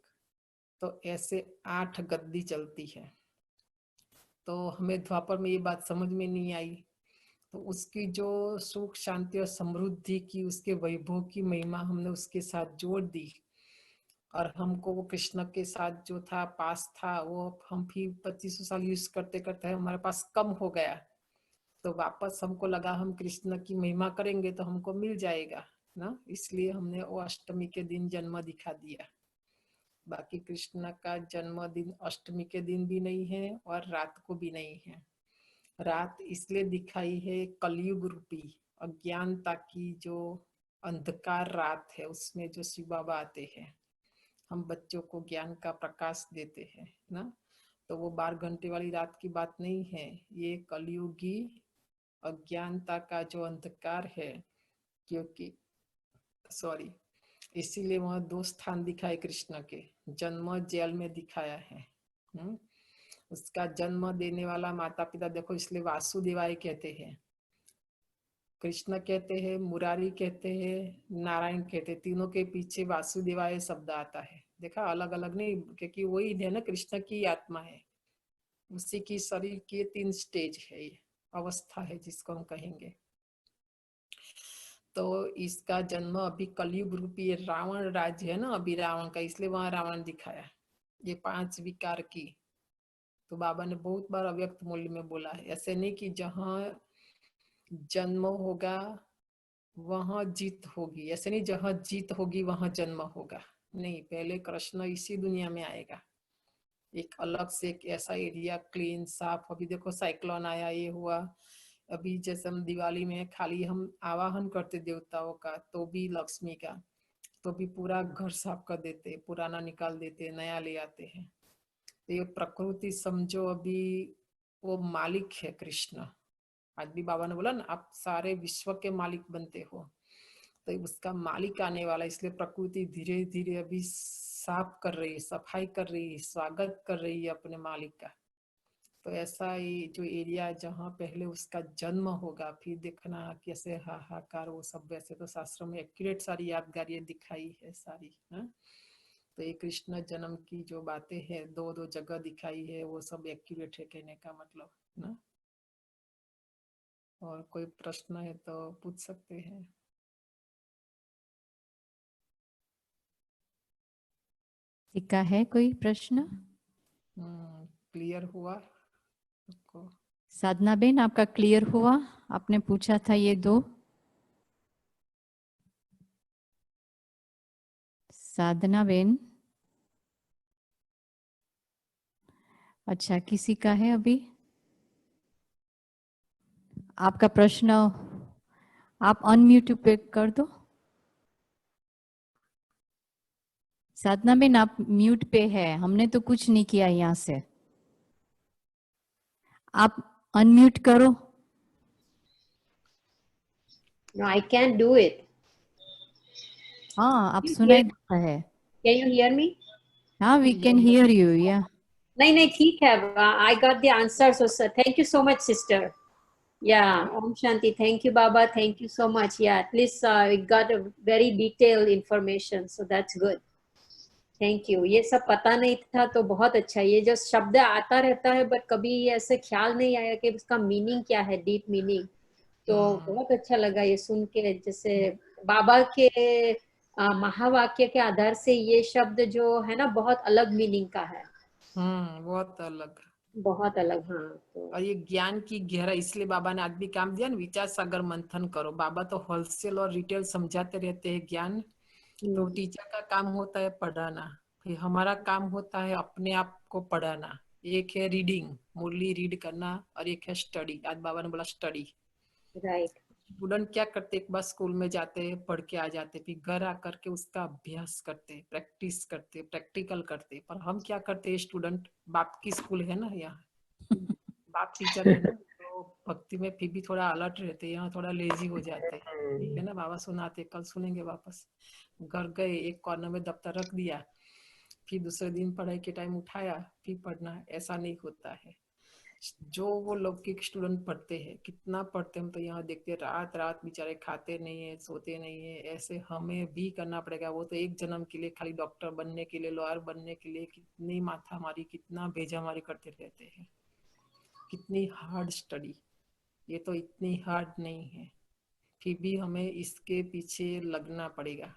तो ऐसे 8 गद्दी चलती है। तो हमें द्वापर में ये बात समझ में नहीं आई, तो उसकी जो सुख शांति और समृद्धि की, उसके वैभव की महिमा हमने उसके साथ जोड़ दी, और हमको वो कृष्ण के साथ जो था पास था, वो हम भी 25 साल यूज करते करते हमारे पास कम हो गया। तो वापस हमको लगा हम कृष्ण की महिमा करेंगे तो हमको मिल जाएगा ना, इसलिए हमने वो अष्टमी के दिन जन्म दिखा दिया। बाकी कृष्ण का जन्मदिन अष्टमी के दिन भी नहीं है और रात को भी नहीं है। रात इसलिए दिखाई है, कलयुग रूपी अज्ञानता की जो अंधकार रात है, उसमें जो शिव बाबा आते हैं, हम बच्चों को ज्ञान का प्रकाश देते हैं ना। तो वो 12 घंटे वाली रात की बात नहीं है, ये कलयुगी अज्ञानता का जो अंधकार है, क्योंकि सॉरी, इसीलिए वहां 2 स्थान दिखाए कृष्ण के, जन्म जेल में दिखाया है। उसका जन्म देने वाला माता पिता देखो, इसलिए वासुदेवाय कहते हैं, कृष्ण कहते हैं, मुरारी कहते हैं, नारायण कहते हैं, तीनों के पीछे वासुदेवाय शब्द आता है। देखा, अलग अलग नहीं, क्योंकि वही है ना, कृष्ण की आत्मा है, उसी की शरीर के 3 स्टेज है, ये अवस्था है जिसको हम कहेंगे। तो इसका जन्म अभी कलयुग रूपी रावण राज्य है ना, अभी रावण का, इसलिए वहां रावण दिखाया, ये 5 विकार की। तो बाबा ने बहुत बार अव्यक्त मूल्य में बोला है, ऐसे नहीं कि जहां जन्म होगा वहां जीत होगी, ऐसे नहीं जहां जीत होगी वहां जन्म होगा, नहीं, पहले कृष्ण इसी दुनिया में आएगा, एक अलग से एक ऐसा एरिया क्लीन साफ। अभी देखो साइक्लोन आया, ये हुआ, अभी जैसे हम दिवाली में खाली हम आवाहन करते देवताओं का, तो भी लक्ष्मी का, तो भी पूरा घर साफ कर देते, पुराना निकाल देते, नया ले आते हैं। तो ये प्रकृति समझो, अभी वो मालिक है कृष्ण। आज भी बाबा ने बोला ना, आप सारे विश्व के मालिक बनते हो, तो उसका मालिक आने वाला, इसलिए प्रकृति धीरे धीरे अभी साफ कर रही है, सफाई कर रही है, स्वागत कर रही है अपने मालिक का। तो ऐसा ही जो एरिया जहाँ पहले उसका जन्म होगा, फिर देखना कैसे हाहाकार वो सब, वैसे तो शास्त्रों में एक्यूरेट सारी यादगारियां दिखाई है सारी ना। तो ये कृष्ण जन्म की जो बातें हैं, 2 जगह दिखाई है, वो सब एक्यूरेट है कहने का मतलब ना। और कोई प्रश्न है तो पूछ सकते हैं। किसी का है कोई प्रश्न? क्लियर हुआ आपको? साधना बेन, आपका क्लियर हुआ? आपने पूछा था ये दो। साधना बेन, अच्छा किसी का है अभी? आपका प्रश्न आप अनम्यूट पे कर दो। साधना बेन, आप म्यूट पे है, हमने तो कुछ नहीं किया यहाँ से। आप अनम्यूट करो। No, I can't do it. हाँ, आप You सुनाई hear- देता है। Can you hear me? हाँ, we can hear you, yeah. नहीं नहीं ठीक है, I got the answer. So sir, thank you so much, sister. Yeah, Om Shanti. Thank you, Baba. Thank you so much. Yeah, at least we got a very detailed information. So that's good. Thank you. ये सब पता नहीं था तो बहुत अच्छा। ये जो शब्द आता रहता है बट कभी ऐसे ख्याल नहीं आया कि उसका मीनिंग क्या है, डीप मीनिंग। तो बहुत अच्छा लगा ये सुन के। जैसे बाबा के महावाक्य के आधार से ये शब्द जो है ना बहुत अलग मीनिंग का है। बहुत अलग, बहुत अलग। हाँ, तो और ये ज्ञान की गहराई, इसलिए बाबा ने आदमी काम दिया ना, विचार सागर मंथन करो। बाबा तो होलसेल और रिटेल समझाते रहते हैं ज्ञान। तो टीचर का काम होता है पढ़ाना, फिर हमारा काम होता है अपने आप को पढ़ाना। एक है रीडिंग, मुरली रीड करना, और एक है स्टडी। आज बाबा ने बोला स्टडी। राइट। स्टूडेंट क्या करते, एक बार स्कूल में जाते हैं, पढ़ के आ जाते, फिर घर आकर के उसका अभ्यास करते, प्रैक्टिस करते, प्रैक्टिकल करते। पर हम क्या करते हैं, स्टूडेंट, बाप की स्कूल है ना यहाँ, बाप टीचर है ना, तो भक्ति में फिर भी थोड़ा अलर्ट रहते, यहाँ थोड़ा लेजी हो जाते। ठीक है ना, बाबा सुनाते, कल सुनेंगे वापस। घर गए, एक कॉर्नर में दफ्तर रख दिया, फिर दूसरे दिन पढ़ाई के टाइम उठाया, फिर पढ़ना, ऐसा नहीं होता है। जो वो लौकिक स्टूडेंट पढ़ते हैं, कितना पढ़ते, हम तो यहाँ देखते हैं, रात रात बेचारे खाते नहीं है, सोते नहीं है। ऐसे हमें भी करना पड़ेगा। वो तो एक जन्म के लिए खाली डॉक्टर बनने के लिए, लॉयर बनने के लिए कितनी माथा मारी, कितना भेजा मारी करते रहते हैं, कितनी हार्ड स्टडी। ये तो इतनी हार्ड नहीं है, फिर भी हमें इसके पीछे लगना पड़ेगा।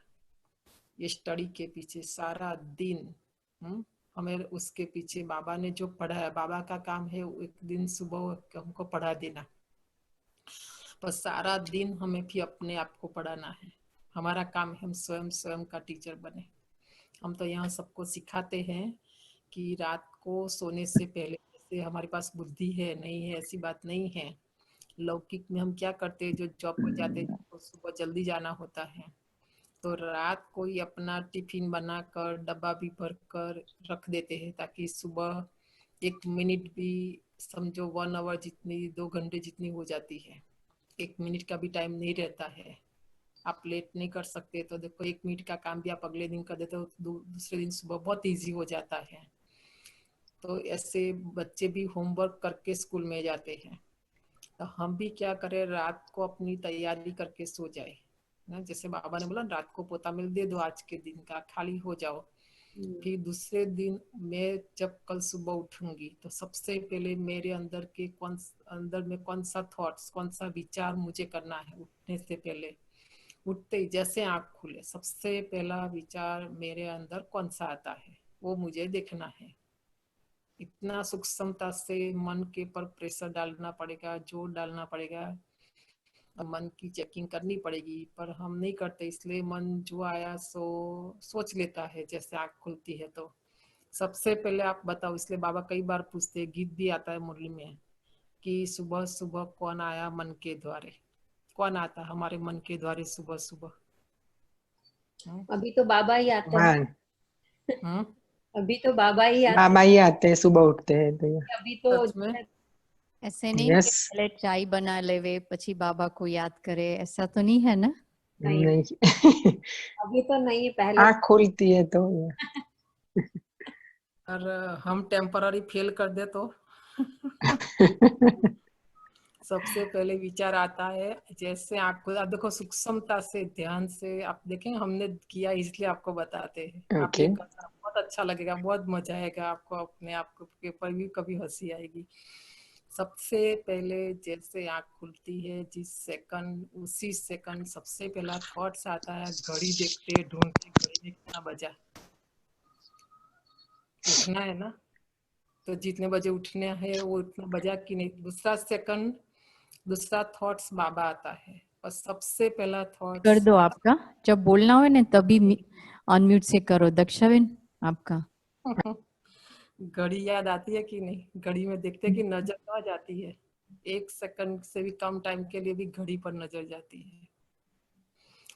ये स्टडी के पीछे सारा दिन हमें उसके पीछे, बाबा ने जो पढ़ाया, बाबा का काम है एक दिन सुबह हमको पढ़ा देना, पर सारा दिन हमें भी अपने आप को पढ़ाना है। हमारा काम है हम स्वयं का टीचर बने। हम तो यहाँ सबको सिखाते हैं कि रात को सोने से पहले, जैसे हमारे पास बुद्धि है नहीं है ऐसी बात नहीं है। लौकिक में हम क्या करते हैं, जो जॉब पर जाते हैं तो सुबह जल्दी जाना होता है, तो रात को ही अपना टिफिन बनाकर डब्बा भी भर कर रख देते हैं, ताकि सुबह 1 मिनट भी, समझो 1 आवर जितनी, 2 घंटे जितनी हो जाती है, 1 मिनट का भी टाइम नहीं रहता है। आप लेट नहीं कर सकते तो देखो 1 मिनट का काम भी आप अगले दिन कर देते हो, दूसरे दिन सुबह बहुत इजी हो जाता है। तो ऐसे बच्चे भी होमवर्क करके स्कूल में जाते हैं, तो हम भी क्या करें, रात को अपनी तैयारी करके सो जाए ना। जैसे बाबा ने बोला रात को पोता मिल दे दो, आज के दिन का खाली हो जाओ। फिर दूसरे दिन मैं जब कल सुबह उठूंगी तो सबसे पहले मेरे अंदर के अंदर में कौन सा थॉट्स, कौन सा विचार मुझे करना है। उठने से पहले, उठते ही जैसे आँख खुले, सबसे पहला विचार मेरे अंदर कौन सा आता है वो मुझे देखना है। इतना सूक्ष्मता से मन के पर प्रेशर डालना पड़ेगा, जोर डालना पड़ेगा, मन की चेकिंग करनी पड़ेगी। पर हम नहीं करते, इसलिए मन जो आया सो सोच लेता है जैसे आँख खुलती है। तो सबसे पहले आप बताओ, इसलिए बाबा कई बार पूछते, गीत भी आता है मुरली में कि सुबह सुबह कौन आया मन के द्वारे। कौन आता हमारे मन के द्वारे सुबह सुबह? अभी तो बाबा ही आते हैं। अभी तो बाबा ही आते बाबा ही आते हैं सुबह उठते हैं तो। हैं। अभी तो सच में? ऐसे नहीं कि पहले चाय बना लेवे પછી बाबा को याद करे, ऐसा तो नहीं है ना? नहीं अभी तो नहीं, पहले आँख खुलती है तो। और हम टेम्पररी फेल कर दे तो सबसे पहले विचार आता है जैसे आपको, आप देखो सूक्ष्मता से, ध्यान से आप देखें, हमने किया इसलिए आपको बताते हैं। आप ये Okay. करना, बहुत अच्छा लगेगा, बहुत मजा आएगा आपको, अपने आप के पर भी कभी हंसी आएगी। सबसे पहले जैसे आँख खुलती है, जिस सेकंड, उसी सेकंड सबसे पहला थॉट्स आता है, घड़ी देखते, ढूंढते घड़ी में कितना बजा। उठना है ना, तो जितने बजे उठना है वो उतना बजा कि नहीं। दूसरा थॉट्स बाबा आता है, और सबसे पहला कर थॉट्स दो आपका, जब बोलना हो ना तभी अनम्यूट से करो। दक्षाबेन आपका। घड़ी याद आती है कि नहीं? घड़ी में देखते हैं कि नजर कहाँ जाती है, 1 सेकंड से भी कम टाइम के लिए भी घड़ी पर नजर जाती है।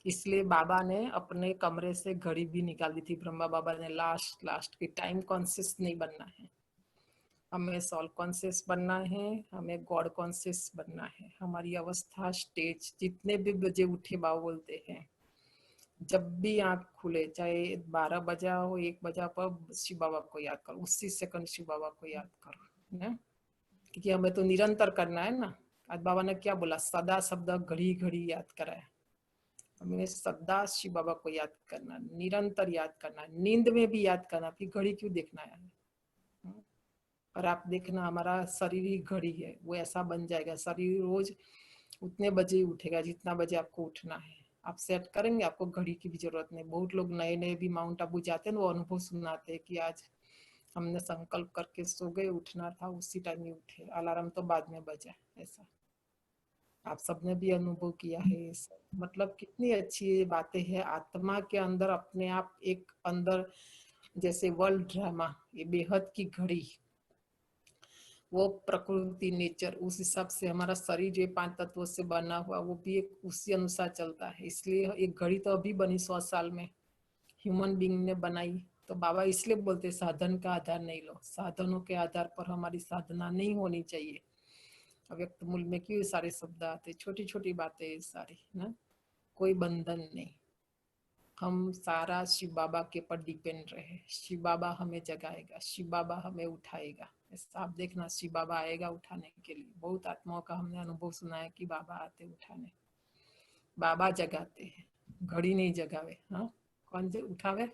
इसलिए बाबा ने अपने कमरे से घड़ी भी निकाल दी थी। ब्रह्मा बाबा ने लास्ट की टाइम कॉन्शियस नहीं बनना है, हमें सोल कॉन्शियस बनना है, हमें गॉड कॉन्शियस बनना है। हमारी अवस्था स्टेज जितने भी बजे उठे बाबा बोलते हैं, जब भी आंख खुले, चाहे 12 बजा हो 1 बजा पर शिव बाबा को याद करो, उसी सेकंड शिव बाबा को याद करो ना, क्योंकि हमें तो निरंतर करना है ना। आज बाबा ने क्या बोला, सदा शब्द घड़ी घड़ी याद कराया। हमें सदा शिव बाबा को याद करना, निरंतर याद करना, नींद में भी याद करना। फिर घड़ी क्यों देखना है? और आप देखना, हमारा शरीर ही घड़ी है, वो ऐसा बन जाएगा। शरीर रोज उतने बजे उठेगा जितना बजे आपको उठना है। आप सेट करेंगे, आपको घड़ी की भी जरूरत नहीं। बहुत लोग नए नए भी माउंट आबू जाते हैं, वो अनुभव सुनाते हैं कि आज हमने संकल्प करके सो गए, उठना था उसी टाइम ही उठे, अलार्म तो बाद में बजा। ऐसा आप सबने भी अनुभव किया है। ये सब मतलब कितनी अच्छी बातें हैं। आत्मा के अंदर अपने आप एक अंदर जैसे वर्ल्ड ड्रामा, ये बेहद की घड़ी, वो प्रकृति नेचर, उस हिसाब से हमारा शरीर जो 5 तत्वों से बना हुआ वो भी एक उसी अनुसार चलता है। इसलिए एक घड़ी तो अभी बनी 100 साल में ह्यूमन बीइंग ने बनाई। तो बाबा इसलिए बोलते साधन का आधार नहीं लो, साधनों के आधार पर हमारी साधना नहीं होनी चाहिए। अव्यक्त मूल में क्यों सारे शब्द आते, छोटी छोटी बातें सारी ना, कोई बंधन नहीं। हम सारा शिव बाबा के पर डिपेंड रहे। शिव बाबा हमें जगाएगा, शिव बाबा हमें उठाएगा। ऐसा आप देखना, शिव बाबा आएगा उठाने के लिए। बहुत आत्माओं का हमने अनुभव सुना है कि बाबा आते उठाने, बाबा जगाते हैं, घड़ी नहीं जगावे। हाँ, कौन उठावे?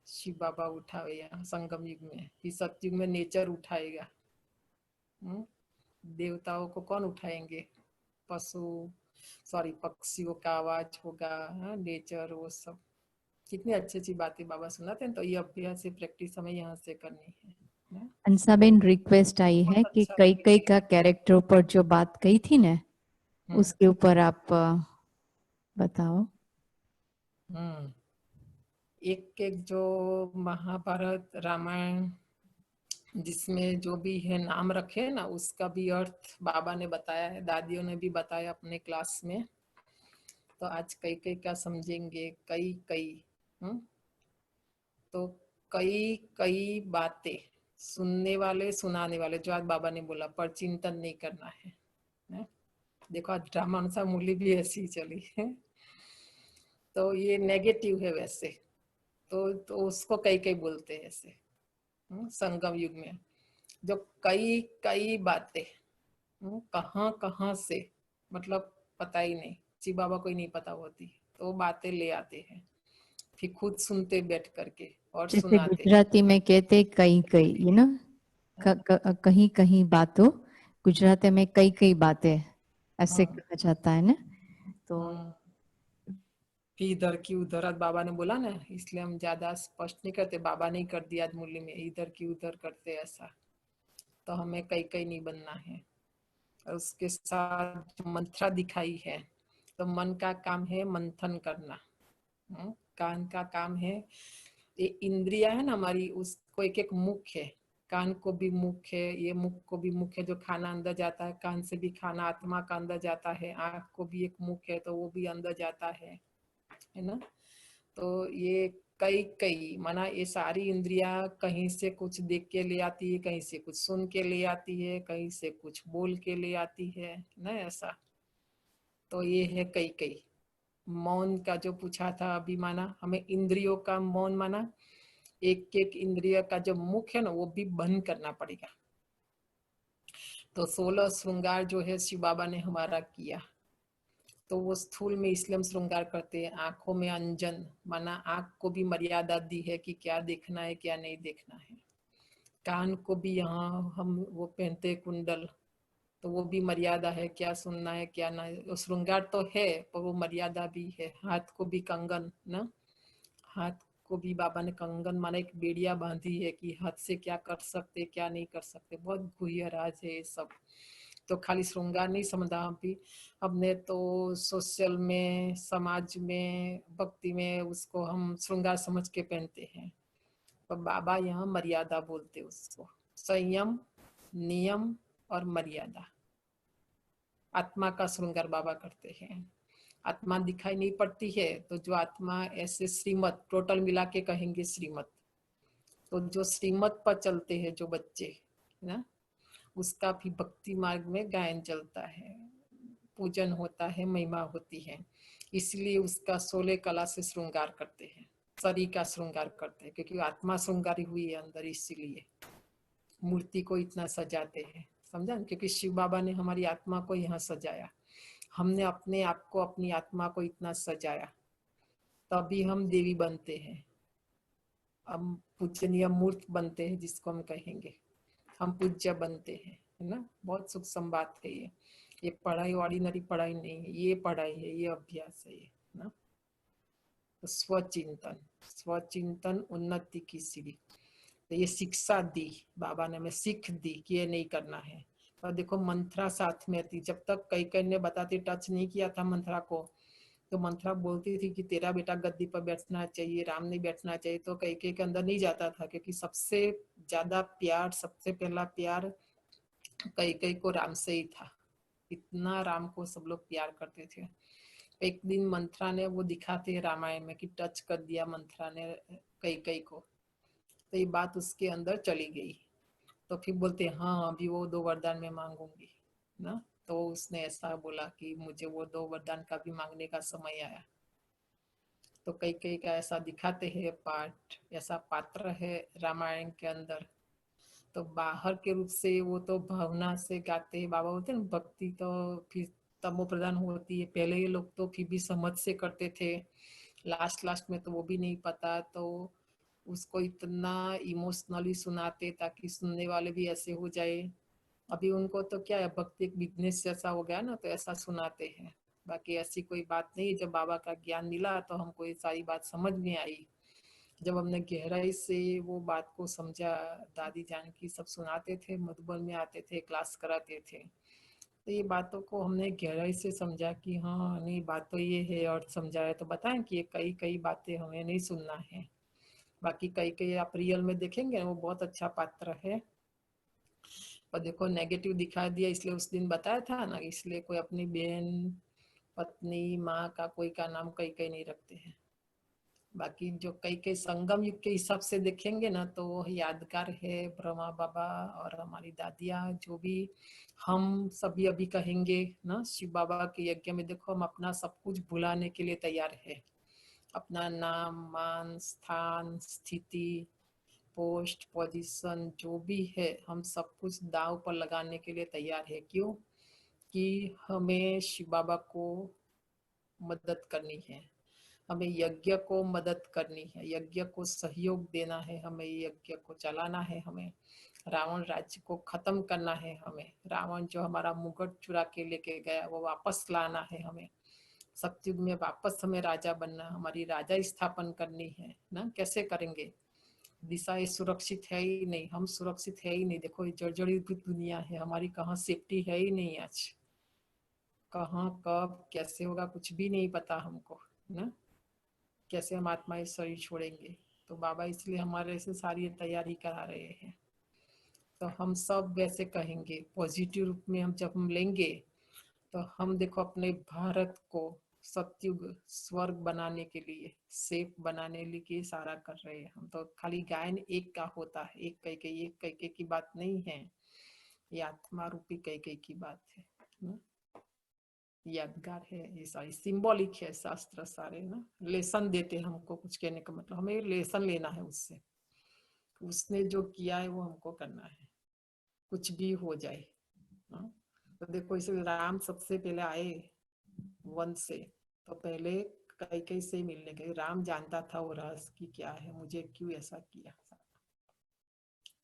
शिव बाबा उठावे। यहाँ संगम युग में, इस सतयुग में नेचर उठाएगा। देवताओं को कौन उठाएंगे? पक्षियों का आवाज होगा, नेचर, वो सब कितनी अच्छी अच्छी बातें बाबा सुनाते हैं। तो ये अभ्यास, प्रैक्टिस हमें यहाँ से करनी है। अंसाबेन रिक्वेस्ट आई है कि अच्छा कई कई का कैरेक्टर पर जो बात कही थी ना, उसके ऊपर आप बताओ। एक एक जो महाभारत रामायण जिसमें जो भी है नाम रखे ना, उसका भी अर्थ बाबा ने बताया है, दादियों ने भी बताया अपने क्लास में। तो आज कई कई का समझेंगे, कई कई तो कई कई बातें सुनने वाले सुनाने वाले, जो आज बाबा ने बोला, पर चिंतन नहीं करना है। देखो आज ड्रामा अनुसार मूली भी ऐसी चली है, तो ये नेगेटिव है वैसे तो उसको कई कई बोलते हैं ऐसे। संगम युग में जो कई कई बातें कहाँ कहाँ से, मतलब पता ही नहीं, शिव बाबा को ही नहीं पता होती, तो बातें ले आते हैं, फिर खुद सुनते बैठ करके और जैसे सुनाते। गुजराती में कहते कई कई, यू नो, कहीं कहीं बातों, गुजराती में कई कई बातें ऐसे कहा जाता है ना। तो फिर इधर की उधर, आज बाबा ने बोला ना, इसलिए हम ज्यादा स्पष्ट नहीं करते। बाबा ने कर दिया आज मुरली में, इधर की उधर करते ऐसा। तो हमें कई कई नहीं बनना है। और उसके साथ जो मंत्रा दिखाई है, तो मन का काम है मंथन करना, कान का काम है, ये इंद्रिया है ना हमारी, उसको एक एक मुख है। कान को भी मुख है, ये मुख को भी मुख है, जो खाना अंदर जाता है, कान से भी खाना आत्मा का अंदर जाता है। आंख को भी एक मुख है, तो वो भी अंदर जाता है ना। तो ये कई कई माना, ये सारी इंद्रिया कहीं से कुछ देख के ले आती है, कहीं से कुछ सुन के ले आती है, कहीं से कुछ बोल के ले आती है ना, ऐसा। तो ये है कई कई। मौन का जो पूछा था अभी, माना हमें इंद्रियों का मौन, माना एक एक इंद्रिय का जो मुख है ना, वो भी बंद करना पड़ेगा। तो 16 श्रृंगार जो है शिव बाबा ने हमारा किया, तो वो स्थूल में इसलिए हम श्रृंगार करते हैं। आंखों में अंजन, माना आंख को भी मर्यादा दी है कि क्या देखना है क्या नहीं देखना है। कान को भी यहाँ हम वो पहनते हैं कुंडल, तो वो भी मर्यादा है, क्या सुनना है क्या ना। श्रृंगार तो है पर वो मर्यादा भी है। हाथ को भी कंगन ना, हाथ को भी बाबा ने कंगन माना एक बेड़िया बांधी है कि हाथ से क्या कर सकते क्या नहीं कर सकते। बहुत गुह्य राज है ये सब। तो खाली श्रृंगार नहीं समझा भी हमने तो सोशल में, समाज में, भक्ति में उसको हम श्रृंगार समझ के पहनते हैं। तो बाबा यहाँ मर्यादा बोलते उसको, संयम, नियम और मर्यादा। आत्मा का श्रृंगार बाबा करते हैं। आत्मा दिखाई नहीं पड़ती है तो जो आत्मा ऐसे श्रीमत, टोटल मिला के कहेंगे श्रीमत, तो जो श्रीमत पर चलते हैं जो बच्चे ना, उसका भी भक्ति मार्ग में गायन चलता है, पूजन होता है, महिमा होती है। इसलिए उसका 16 कला से श्रृंगार करते हैं, शरीर का श्रृंगार करते हैं, क्योंकि आत्मा श्रृंगारी हुई है अंदर, इसीलिए मूर्ति को इतना सजाते हैं। समझा? क्योंकि शिव बाबा ने हमारी आत्मा को यहाँ सजाया, हमने अपने आप को, अपनी आत्मा को इतना सजाया, तभी हम देवी बनते हैं, हम पूजनीय मूर्त बनते हैं, जिसको हम कहेंगे हम पूज्य बनते हैं, है ना। बहुत सूक्ष्म बात है ये पढ़ाई ऑर्डिनरी पढ़ाई नहीं है, ये पढ़ाई है, ये अभ्यास है, ना। तो स्वचिंतन, स्वचिंतन उन्नति की सीढ़ी। तो ये शिक्षा दी बाबा ने, हमें सीख दी कि ये नहीं करना है। और देखो मंत्रा साथ में थी, जब तक कई ने बताती, टच नहीं किया था मंत्रा को, तो मंत्रा बोलती थी कि तेरा बेटा गद्दी पर बैठना चाहिए, राम नहीं बैठना चाहिए, तो कई के अंदर नहीं जाता था, क्योंकि सबसे ज्यादा प्यार, सबसे पहला प्यार कई को राम से ही था। इतना राम को सब लोग प्यार करते थे। एक दिन मंत्रा ने, वो दिखाते हैं रामायण में कि टच कर दिया मंत्रा ने कई को, तो ये बात उसके अंदर चली गई। तो फिर बोलते हाँ अभी वो 2 वरदान में मांगूंगी ना। तो उसने ऐसा बोला कि मुझे वो 2 वरदान का भी मांगने का समय आया। तो कई का ऐसा दिखाते हैं पाठ, ऐसा पात्र है रामायण के अंदर। तो बाहर के रूप से वो तो भावना से गाते हैं, बाबा बोलते हैं भक्ति तो फिर तमो प्रधान होती है। पहले ये लोग तो फिर भी समझ से करते थे, लास्ट में तो वो भी नहीं पता, तो उसको इतना इमोशनली सुनाते ताकि सुनने वाले भी ऐसे हो जाए। अभी उनको तो क्या है, भक्ति एक बिजनेस जैसा हो गया ना, तो ऐसा सुनाते हैं। बाकी ऐसी कोई बात नहीं। जब बाबा का ज्ञान मिला तो हमको ये सारी बात समझ में आई, जब हमने गहराई से वो बात को समझा। दादी जान की सब सुनाते थे, मधुबन में आते थे, क्लास कराते थे, तो ये बातों को हमने गहराई से समझा कि हाँ नहीं बात तो ये है, और समझाया तो बताएं कि ये कई बातें हमें नहीं सुनना है। बाकी कई आप रियल में देखेंगे वो बहुत अच्छा पात्र है। और देखो नेगेटिव दिखा दिया, इसलिए उस दिन बताया था ना, इसलिए कोई अपनी बहन, पत्नी, माँ का कोई का नाम कई नहीं रखते हैं। बाकी जो कई संगम युग के हिसाब से देखेंगे ना, तो यादगार है ब्रह्मा बाबा और हमारी दादियाँ, जो भी हम सभी अभी कहेंगे ना, शिव बाबा के यज्ञ में देखो हम अपना सब कुछ भुलाने के लिए तैयार है। अपना नाम, मान, स्थान, स्थिति, पोस्ट, पोजीशन जो भी है, हम सब कुछ दांव पर लगाने के लिए तैयार है। क्यों? कि हमें शिव बाबा को मदद करनी है, हमें यज्ञ को मदद करनी है, यज्ञ को सहयोग देना है, हमें यज्ञ को चलाना है, हमें रावण राज्य को खत्म करना है, हमें रावण जो हमारा मुकुट चुरा के लेके गया वो वापस लाना है, हमें सतयुग में वापस हमें राजा बनना, हमारी राजा स्थापन करनी है ना। कैसे करेंगे? दिशा सुरक्षित है ही नहीं, हम सुरक्षित है ही नहीं। देखो ये जर्जरित दुनिया है हमारी, कहाँ सेफ्टी है ही नहीं। आज कहाँ कब कैसे होगा कुछ भी नहीं पता हमको ना। कैसे हम आत्मा इस शरीर छोड़ेंगे? तो बाबा इसलिए हमारे से सारी तैयारी करा रहे हैं। तो हम सब वैसे कहेंगे पॉजिटिव रूप में, हम जब हम लेंगे तो हम देखो अपने भारत को सतयुग स्वर्ग बनाने के लिए, सेफ बनाने के लिए सारा कर रहे हैं हम। तो खाली गायन एक का होता है, एक कई की बात नहीं है, ये आत्मा रूपी कई की बात है ना? यादगार है, ये सारी सिंबॉलिक है शास्त्र सारे ना, लेसन देते हैं हमको। कुछ कहने का मतलब हमें लेसन लेना है उससे, उसने जो किया है वो हमको करना है, कुछ भी हो जाए ना? तो देखो इसलिए राम सबसे पहले आए वन से, तो पहले कई से मिलने गए। राम जानता था वो रहस्य की क्या है, मुझे क्यों ऐसा किया।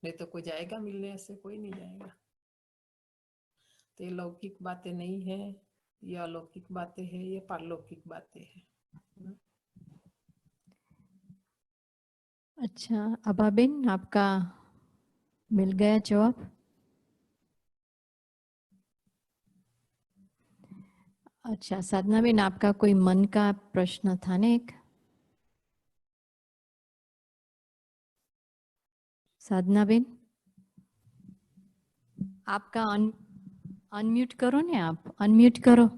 नहीं तो कोई जाएगा मिलने, ऐसे कोई नहीं जाएगा। तो ये लौकिक बातें नहीं है, ये अलौकिक बातें हैं, ये पारलौकिक बातें हैं। अच्छा, अबाबेन आपका मिल गया जवाब? अच्छा, साधना बेन आपका कोई मन का प्रश्न था ना एक? साधना बेन, आपका अनम्यूट करो ने, आप अनम्यूट करो।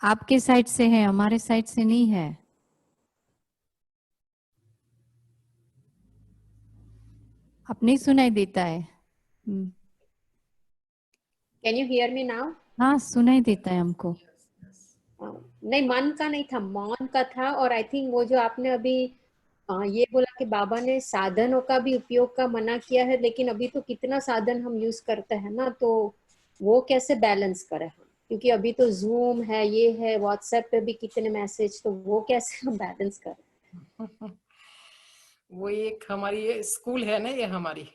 आपके साइड से है, हमारे साइड से नहीं है। आप नहीं सुनाई देता है। Can you hear me now? हाँ, सुनाई देता है हमको। नहीं, मन का नहीं था, मौन का था। और आई थिंक वो जो आपने अभी ये बोला कि बाबा ने साधनों का भी उपयोग का मना किया है, लेकिन अभी तो कितना साधन हम यूज करते हैं ना, तो वो कैसे बैलेंस करें हम? क्योंकि अभी तो जूम है, ये है, व्हाट्सएप पे भी कितने मैसेज, तो वो कैसे हम बैलेंस करें? वो एक हमारी ये स्कूल है ना, ये हमारी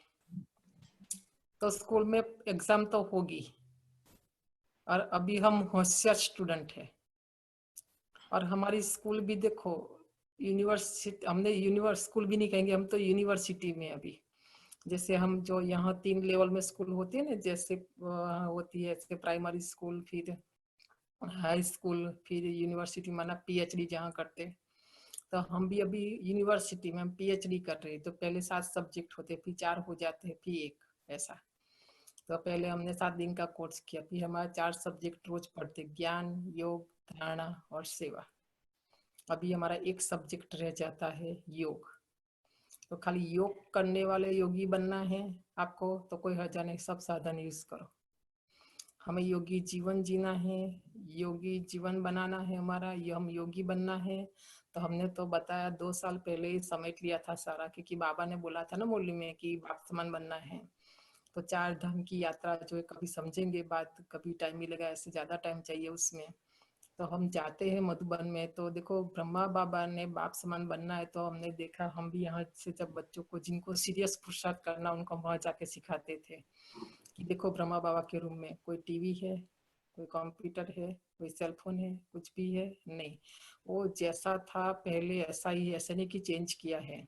तो स्कूल में एग्जाम तो होगी, और अभी हम होशियार स्टूडेंट है। और हमारी स्कूल भी देखो यूनिवर्सिटी, हमने यूनिवर्स स्कूल भी नहीं कहेंगे, हम तो यूनिवर्सिटी में अभी। जैसे हम जो यहाँ 3 लेवल में स्कूल होती है ना, जैसे होती है जैसे प्राइमरी स्कूल, फिर हाई स्कूल, फिर यूनिवर्सिटी, माना पीएचडी जहाँ करते हैं। तो हम भी अभी यूनिवर्सिटी में हम पीएचडी कर रहे हैं। तो पहले 7 सब्जेक्ट होते, फिर 4 हो जाते हैं, फिर 1, ऐसा। तो पहले हमने 7 दिन का कोर्स किया, फिर हमारा 4 सब्जेक्ट रोज पढ़ते, ज्ञान, योग, धारणा और सेवा। अभी हमारा 1 सब्जेक्ट रह जाता है, योग। तो खाली योग करने वाले योगी बनना है आपको, तो कोई हर्जा नहीं, सब साधन यूज करो। हमें योगी जीवन जीना है, योगी जीवन बनाना है हमारा, ये हम योगी बनना है। तो हमने तो बताया 2 साल पहले ही समेट लिया था सारा, क्योंकि बाबा ने बोला था ना मुरली में कि बाप समान बनना है। तो 4 धाम की यात्रा जो है, कभी समझेंगे बात, कभी टाइम मिलेगा, ऐसे ज्यादा टाइम चाहिए उसमें। तो हम जाते हैं मधुबन में, तो देखो ब्रह्मा बाबा ने बाप समान बनना है, तो हमने देखा, हम भी यहाँ से जब बच्चों को जिनको सीरियस पुरुषार्थ करना, उनको वहां जाके सिखाते थे कि देखो ब्रह्मा बाबा के रूम में कोई टीवी है, कोई कंप्यूटर है, कोई सेलफोन है, कुछ भी है नहीं। वो जैसा था पहले ऐसा ही, ऐसा नहीं कि चेंज किया है।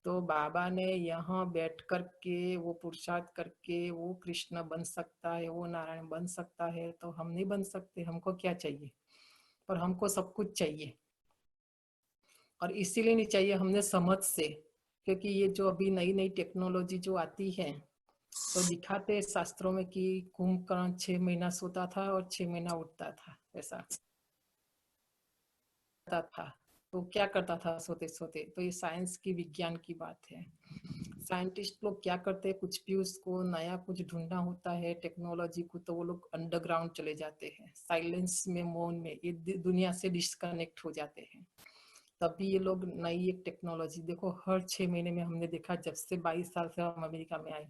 तो बाबा ने यहाँ बैठ कर के वो पुरुषार्थ करके वो कृष्ण बन सकता है, वो नारायण बन सकता है, तो हम नहीं बन सकते? हमको क्या चाहिए? और हमको सब कुछ चाहिए, और इसीलिए नहीं चाहिए हमने समझ से, क्योंकि ये जो अभी नई नई टेक्नोलॉजी जो आती है, तो दिखाते शास्त्रों में कि कुंभकर्ण 6 महीना सोता था और 6 महीना उठता था, ऐसा था। तो क्या करता था सोते सोते? तो ये साइंस की, विज्ञान की बात है। साइंटिस्ट लोग क्या करते हैं, कुछ भी उसको नया कुछ ढूंढना होता है टेक्नोलॉजी को, तो वो लोग अंडरग्राउंड चले जाते हैं, साइलेंस में, मौन में, ये दुनिया से डिस्कनेक्ट हो जाते हैं। तभी ये लोग नई एक टेक्नोलॉजी देखो, हर 6 महीने में हमने देखा, जब से 22 साल से हम अमेरिका में आए,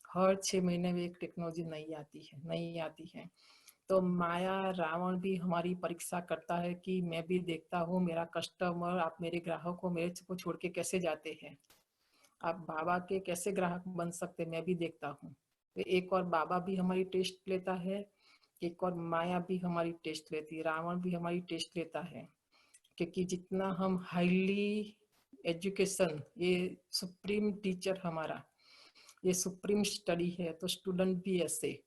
हर 6 महीने में एक टेक्नोलॉजी नई आती है, नई आती है। तो माया, रावण भी हमारी परीक्षा करता है कि मैं भी देखता हूँ मेरा कस्टमर, आप मेरे ग्राहक को मेरे को छोड़ के कैसे जाते हैं, आप बाबा के कैसे ग्राहक बन सकते, मैं भी देखता हूँ। तो एक और बाबा भी हमारी टेस्ट लेता है, एक और माया भी हमारी टेस्ट लेती है, रावण भी हमारी टेस्ट लेता है। क्योंकि जितना हम हाईली एजुकेशन, ये सुप्रीम टीचर हमारा, ये सुप्रीम स्टडी है, तो स्टूडेंट भी ऐसे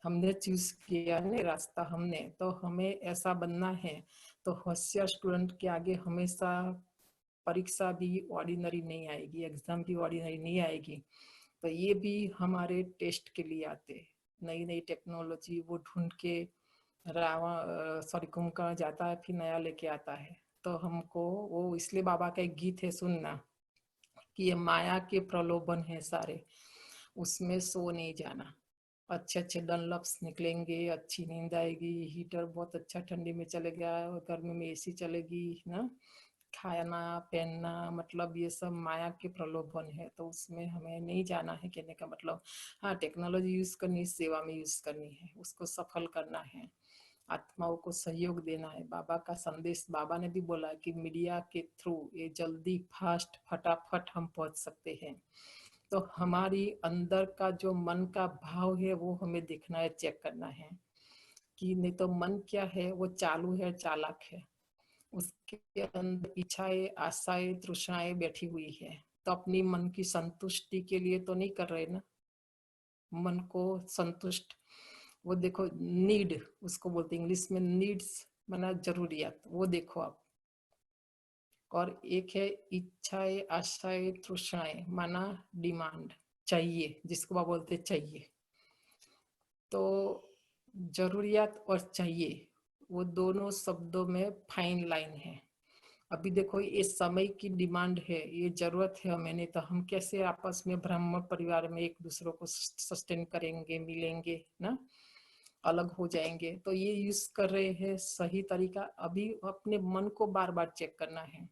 हमने चूज किया है रास्ता हमने, तो हमें ऐसा बनना है। तो होशियार स्टूडेंट के आगे हमेशा परीक्षा भी ऑर्डिनरी नहीं आएगी, एग्जाम भी ऑर्डिनरी नहीं आएगी। तो ये भी हमारे टेस्ट के लिए आते, नई नई टेक्नोलॉजी वो ढूंढ के रावण, सॉरी, कुंभकर्ण जाता है, फिर नया लेके आता है। तो हमको वो, इसलिए बाबा का एक गीत है सुनना, कि ये माया के प्रलोभन है सारे, उसमें सो नहीं जाना। अच्छे अच्छे डनलप्स निकलेंगे, अच्छी नींद आएगी, हीटर बहुत अच्छा ठंडी में चलेगा, गर्मी में एसी चलेगी ना, खाना पहनना, मतलब ये सब माया के प्रलोभन है, तो उसमें हमें नहीं जाना है। कहने का मतलब, हाँ, टेक्नोलॉजी यूज करनी, सेवा में यूज करनी है, उसको सफल करना है, आत्माओं को सहयोग देना है। बाबा का संदेश, बाबा ने भी बोला कि मीडिया के थ्रू ये जल्दी, फास्ट, फटाफट हम पहुंच सकते हैं। तो हमारी अंदर का जो मन का भाव है, वो हमें देखना है, चेक करना है, कि नहीं तो मन क्या है, वो चालू है, चालाक है। उसके अंदर इच्छाएं, आशाएं, तृष्णाएं बैठी हुई है, तो अपनी मन की संतुष्टि के लिए तो नहीं कर रहे ना, मन को संतुष्ट, वो देखो नीड उसको बोलते इंग्लिश में, नीड्स माना जरूरियात, वो देखो आप। और एक है इच्छाएं, आशाएं, तृष्णाएं माना डिमांड, चाहिए, जिसको आप बोलते चाहिए। तो जरूरियात और चाहिए वो दोनों शब्दों में फाइन लाइन है। अभी देखो ये समय की डिमांड है, ये जरूरत है हमें, नहीं तो हम कैसे आपस में ब्राह्मण परिवार में एक दूसरे को सस्टेन करेंगे, मिलेंगे ना, अलग हो जाएंगे। तो ये यूज कर रहे हैं सही तरीका। अभी अपने मन को बार बार चेक करना है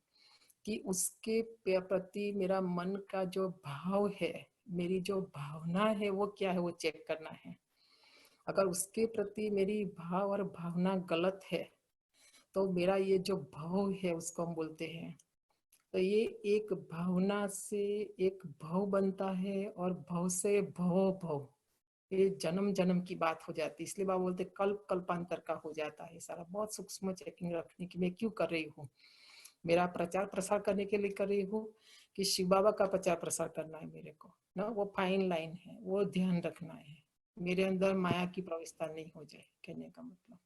कि उसके प्रति मेरा मन का जो भाव है, मेरी जो भावना है वो क्या है, वो चेक करना है। अगर उसके प्रति मेरी भाव और भावना गलत है तो मेरा ये जो भाव है उसको हम बोलते हैं, तो ये एक भावना से एक भाव बनता है और भाव से भाव, ये जन्म जन्म की बात हो जाती है। इसलिए बाबा बोलते कल्प कल्पांतर का हो जाता है सारा। बहुत सूक्ष्म चेकिंग रखने की मैं क्यों कर रही हूँ, मेरा प्रचार प्रसार करने के लिए कर रही हूँ कि शिव बाबा का प्रचार प्रसार करना है मेरे को ना, वो फाइन लाइन है, वो ध्यान रखना है, मेरे अंदर माया की प्रवेशता नहीं हो जाए, कहने का मतलब।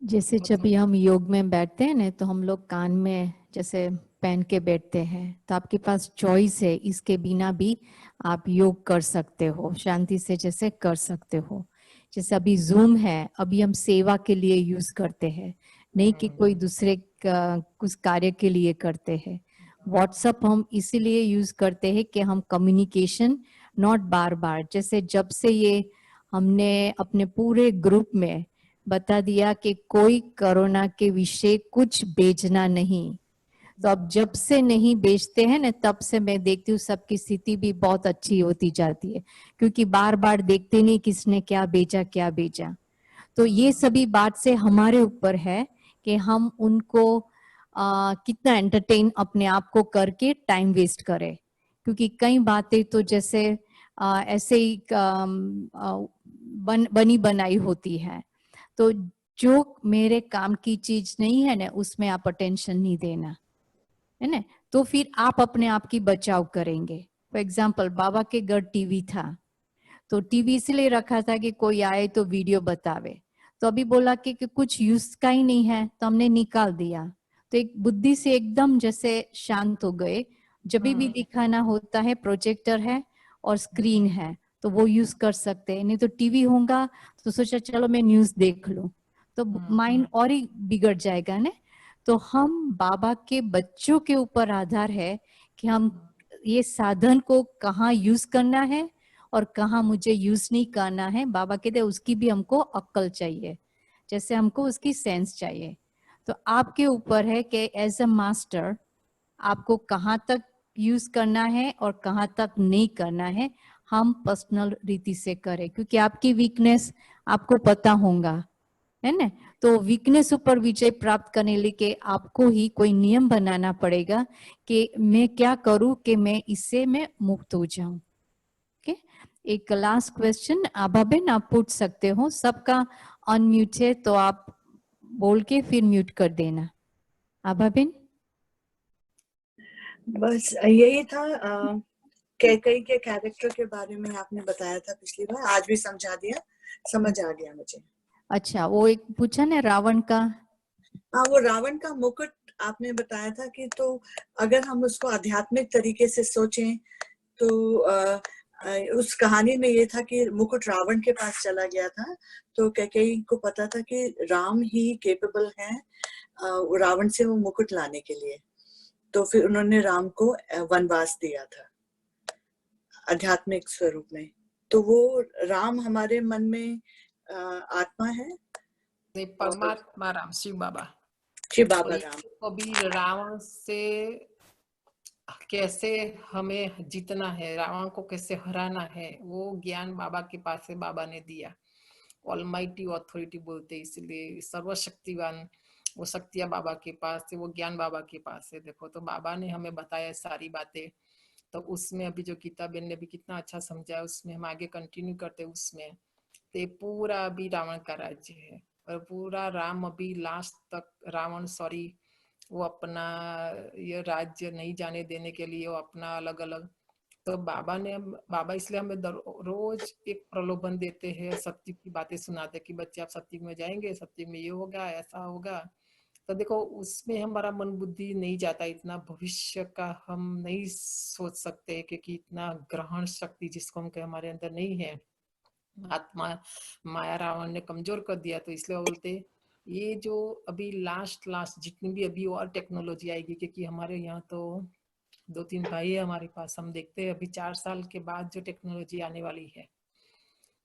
जैसे जब भी हम योग में बैठते हैं ना, तो हम लोग कान में जैसे पहन के बैठते हैं, तो आपके पास चॉइस है, इसके बिना भी आप योग कर सकते हो, शांति से जैसे कर सकते हो। जैसे अभी जूम है, अभी हम सेवा के लिए यूज करते हैं, नहीं कि कोई दूसरे कुछ कार्य के लिए करते हैं। व्हाट्सएप हम इसीलिए यूज करते हैं कि हम कम्युनिकेशन नॉट बार बार, जैसे जब से ये हमने अपने पूरे ग्रुप में बता दिया कि कोई कोरोना के विषय कुछ भेजना नहीं, तो अब जब से नहीं बेचते हैं ना, तब से मैं देखती हूँ सबकी स्थिति भी बहुत अच्छी होती जाती है, क्योंकि बार बार देखते नहीं किसने क्या बेचा। तो ये सभी बात से हमारे ऊपर है कि हम उनको कितना एंटरटेन अपने आप को करके टाइम वेस्ट करें, क्योंकि कई बातें तो जैसे ऐसे ही बनी बनाई होती है। तो जो मेरे काम की चीज नहीं है ना, उसमें आप अटेंशन नहीं देना, है ना। तो फिर आप अपने आप की बचाव करेंगे। फॉर एग्जाम्पल, बाबा के घर टीवी था, तो टीवी इसलिए रखा था कि कोई आए तो वीडियो बतावे। तो अभी बोला कि कुछ यूज का ही नहीं है, तो हमने निकाल दिया। तो एक बुद्धि से एकदम जैसे शांत हो गए। जब भी दिखाना होता है, प्रोजेक्टर है और स्क्रीन है, तो वो यूज कर सकते हैं। नहीं तो टीवी होगा तो सोचा चलो मैं न्यूज देख लूं, तो माइंड और ही बिगड़ जाएगा ना। तो हम बाबा के बच्चों के ऊपर आधार है कि हम ये साधन को कहाँ यूज करना है और कहाँ मुझे यूज नहीं करना है। बाबा कहते उसकी भी हमको अक्ल चाहिए, जैसे हमको उसकी सेंस चाहिए। तो आपके ऊपर है कि एज अ मास्टर आपको कहाँ तक यूज करना है और कहाँ तक नहीं करना है, हम पर्सनल रीति से करें, क्योंकि आपकी वीकनेस आपको पता होगा, है ना। तो वीकनेस ऊपर विजय प्राप्त करने के लिए आपको ही कोई नियम बनाना पड़ेगा कि मैं क्या करूं कि मैं इससे मैं मुक्त हो जाऊं। ओके, एक लास्ट क्वेश्चन आभा बेन आप पूछ सकते हो, सबका अनम्यूट है तो आप बोल के फिर म्यूट कर देना। आभा बेन। बस यही था, कैकेयी के कैरेक्टर के बारे में आपने बताया था पिछली बार, आज भी समझा दिया, समझ आ गया मुझे। अच्छा, वो एक पूछा ना रावण का। हाँ, वो रावण का मुकुट आपने बताया था कि तो अगर हम उसको आध्यात्मिक तरीके से सोचें तो उस कहानी में ये था कि मुकुट रावण के पास चला गया था, तो कैकेयी को पता था कि राम ही केपेबल हैं रावण से वो मुकुट लाने के लिए, तो फिर उन्होंने राम को वनवास दिया था आध्यात्मिक स्वरूप में। तो वो राम हमारे मन में आत्मा है, परमात्मा राम, शिव बाबा। शिव बाबा राम। कभी रावण से कैसे हमें जीतना है, रावण को कैसे हराना है, वो ज्ञान बाबा के पास से बाबा ने दिया। ऑलमाइटी अथॉरिटी बोलते, इसलिए सर्वशक्तिवान, वो शक्तियां बाबा के पास है, वो ज्ञान बाबा के पास है। देखो तो बाबा ने हमें बताया सारी बातें, तो उसमें अभी जो गीता बेन ने भी कितना अच्छा समझाया, उसमें हम आगे कंटिन्यू करते उसमें। तो पूरा अभी रावण का राज्य है और पूरा राम अभी लास्ट तक रावण वो अपना ये राज्य नहीं जाने देने के लिए वो अपना अलग अलग, तो बाबा इसलिए हमें रोज एक प्रलोभन देते हैं, सत्युग की बातें सुनाते कि बच्चे आप सत्युग में जाएंगे, सत्युग में ये होगा ऐसा होगा। तो देखो उसमें हमारा मन बुद्धि नहीं जाता, इतना भविष्य का हम नहीं सोच सकते क्योंकि इतना ग्रहण शक्ति जिसको हम कहे हमारे अंदर नहीं है। आत्मा माया रावण ने कमजोर कर दिया, तो इसलिए बोलते ये जो अभी लास्ट जितनी भी अभी और टेक्नोलॉजी आएगी, क्योंकि हमारे यहाँ तो 2-3 भाई है हमारे पास, हम देखते हैं अभी 4 साल के बाद जो टेक्नोलॉजी आने वाली है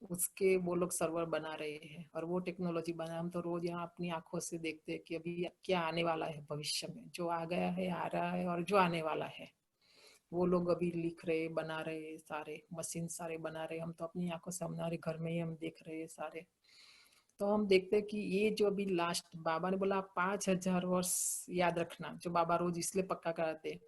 उसके वो लोग सर्वर बना रहे हैं, और वो टेक्नोलॉजी बना हम तो रोज यहाँ अपनी आंखों से देखते हैं कि अभी क्या आने वाला है भविष्य में, जो आ गया है आ रहा है और जो आने वाला है वो लोग अभी लिख रहे बना रहे, सारे मशीन सारे बना रहे, हम तो अपनी आंखों से हमारे घर में ही हम देख रहे हैं सारे। तो हम देखते हैं कि ये जो अभी लास्ट बाबा ने बोला 5000 वर्ष याद रखना, जो बाबा रोज इसलिए पक्का कराते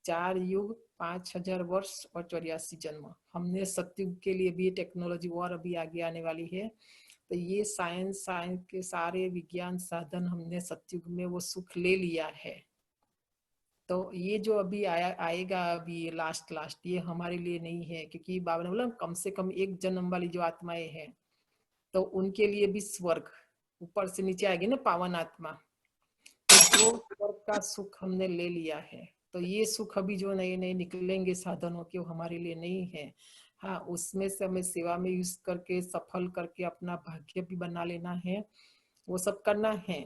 4 युग 5000 वर्ष और 84 जन्म। हमने सत्युग के लिए भी टेक्नोलॉजी और अभी आगे आने वाली है, तो ये साइंस के सारे विज्ञान साधन हमने सत्युग में वो सुख ले लिया है। तो ये जो अभी आएगा अभी लास्ट ये हमारे लिए नहीं है, क्योंकि बाबा ने बोला कम से कम 1 जन्म वाली जो आत्माएं हैं तो उनके लिए भी स्वर्ग ऊपर से नीचे आएगी ना पावन आत्मा, तो जो स्वर्ग का सुख हमने ले लिया है, तो ये सुख अभी जो नए नए निकलेंगे साधनों के वो हमारे लिए नहीं है। हाँ, उसमें से हमें सेवा में यूज करके सफल करके अपना भाग्य भी बना लेना है, वो सब करना है।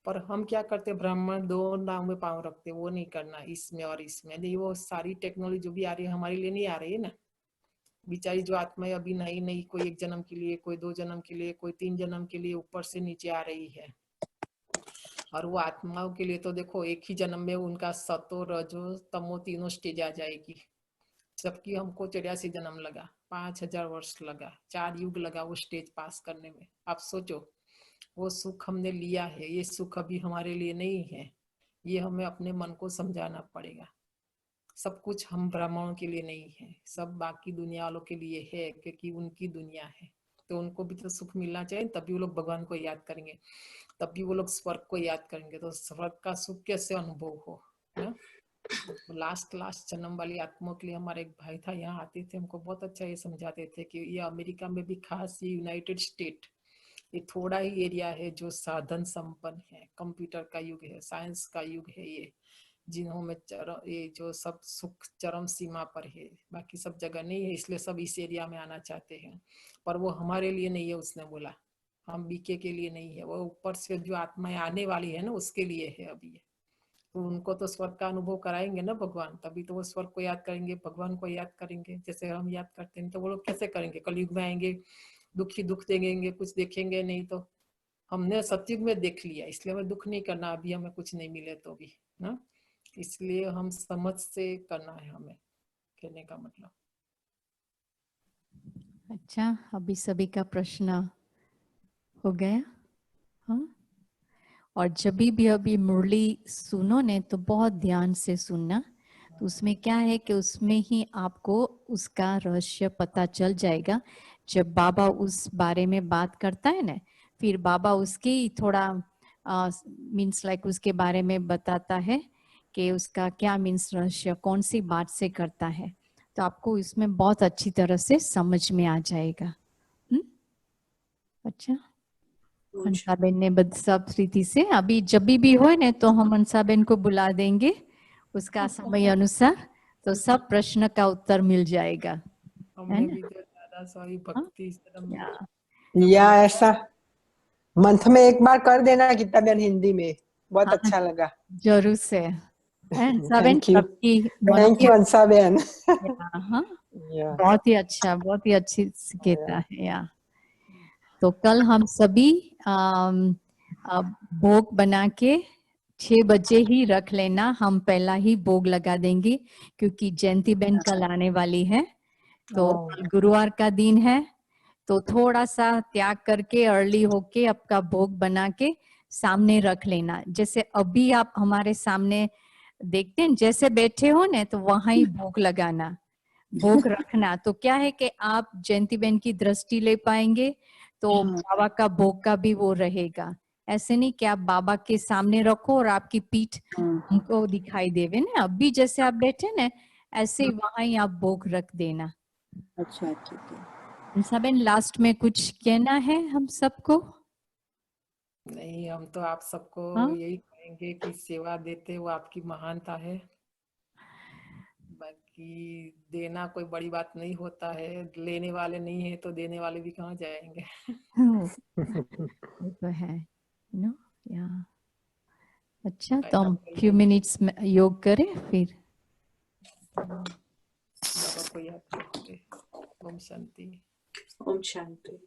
पर हम क्या करते ब्राह्मण 2 नाव में पाँव रखते, वो नहीं करना, इसमें और इसमें नहीं। वो सारी टेक्नोलॉजी जो भी आ रही है हमारे लिए नहीं आ रही है ना। बेचारी जो आत्माएं अभी नई कोई 1 जन्म के लिए, कोई 2 जन्म के लिए, कोई 3 जन्म के लिए ऊपर से नीचे आ रही है, और वो आत्माओं के लिए तो देखो 1 ही जन्म में उनका सतो रजो तमो तीनों स्टेज आ जाएगी, जबकि हमको 84 जन्म लगा, 5000 वर्ष लगा, 4 युग लगा वो स्टेज पास करने में। आप सोचो वो सुख हमने लिया है, ये सुख अभी हमारे लिए नहीं है, ये हमें अपने मन को समझाना पड़ेगा। सब कुछ हम ब्राह्मणों के लिए नहीं है, सब बाकी दुनिया वालों के लिए है, क्योंकि उनकी दुनिया है, तो उनको भी तो सुख मिलना चाहिए, तभी वो लोग भगवान को याद करेंगे, तभी वो लोग स्वर्ग को याद करेंगे। तो स्वर्ग का सुख कैसे अनुभव हो ना? लास्ट जन्म वाली आत्माओं के लिए हमारे एक भाई था, यहाँ आते थे, हमको बहुत अच्छा ये समझाते थे कि ये अमेरिका में भी खास ये यूनाइटेड स्टेट ये थोड़ा ही एरिया है जो साधन संपन्न है, कंप्यूटर का युग है, साइंस का युग है, ये जिन्हों में ये जो सब सुख चरम सीमा पर है, बाकी सब जगह नहीं है, इसलिए सब इस एरिया में आना चाहते हैं, पर वो हमारे लिए नहीं है। उसने बोला हम बीके के लिए नहीं है, वो ऊपर से जो आत्माएं आने वाली है ना उसके लिए है अभी। तो उनको तो स्वर्ग का अनुभव कराएंगे ना भगवान, तभी तो वो स्वर्ग को याद करेंगे, भगवान को याद करेंगे। जैसे हम याद करते हैं तो वो लोग कैसे करेंगे? कलयुग में आएंगे, दुख देंगे, कुछ देखेंगे नहीं। तो हमने सत्युग में देख लिया, इसलिए हमें दुख नहीं करना, अभी हमें कुछ नहीं मिले तो भी ना, इसलिए हम समझ से करना है हमें, कहने का मतलब। अच्छा, अभी सभी का प्रश्न हो गया? हाँ, और जब भी अभी मुरली सुनो ने तो बहुत ध्यान से सुनना, तो उसमें क्या है कि उसमें ही आपको उसका रहस्य पता चल जाएगा। जब बाबा उस बारे में बात करता है ना, फिर बाबा उसके ही थोड़ा मीन्स लाइक उसके बारे में बताता है कि उसका क्या मीन्स रहस्य कौन सी बात से करता है, तो आपको इसमें बहुत अच्छी तरह से समझ में आ जाएगा। अच्छा, हंसाबेन ने सब रीति से अभी जब भी हो ना तो हम हंसाबेन को बुला देंगे उसका समय अनुसार, तो सब प्रश्न का उत्तर मिल जाएगा। हमने भी तो दादा सारी भक्ति या ऐसा मंथ में एक बार कर देना गीता बहन हिंदी में, बहुत अच्छा लगा। जरूर से थैंक यू अंसा बहन। बहुत ही अच्छा, बहुत ही अच्छी कहता है यार। तो कल हम सभी भोग बना के 6 बजे ही रख लेना, हम पहला ही भोग लगा देंगे क्योंकि जयंती बहन कल आने वाली है, तो कल गुरुवार का दिन है, तो थोड़ा सा त्याग करके अर्ली होके आपका भोग बना के सामने रख लेना। जैसे अभी आप हमारे सामने देखते हैं, जैसे बैठे हो ना तो वहां ही भोग लगाना, भोग रखना। तो क्या है कि आप जयंती बहन की दृष्टि ले पाएंगे, तो बाबा का भोग का भी वो रहेगा। ऐसे नहीं कि आप बाबा के सामने रखो और आपकी पीठ उनको दिखाई देवे ना, अभी जैसे आप बैठे ना ऐसे ही वहां ही आप भोग रख देना। अच्छा ठीक है। सबन लास्ट में कुछ कहना है हम सबको? नहीं, हम तो आप सबको हाँ? यही कहेंगे कि सेवा देते वो आपकी महानता है। बाकी देना कोई बड़ी बात नहीं होता है, लेने वाले नहीं है तो देने वाले भी कहाँ जाएंगे। वो तो है नो या। अच्छा तो हम बाबा फ्यू मिनट्स में योग करें फिर। को याद करते। ओम शांति। ओम शांति।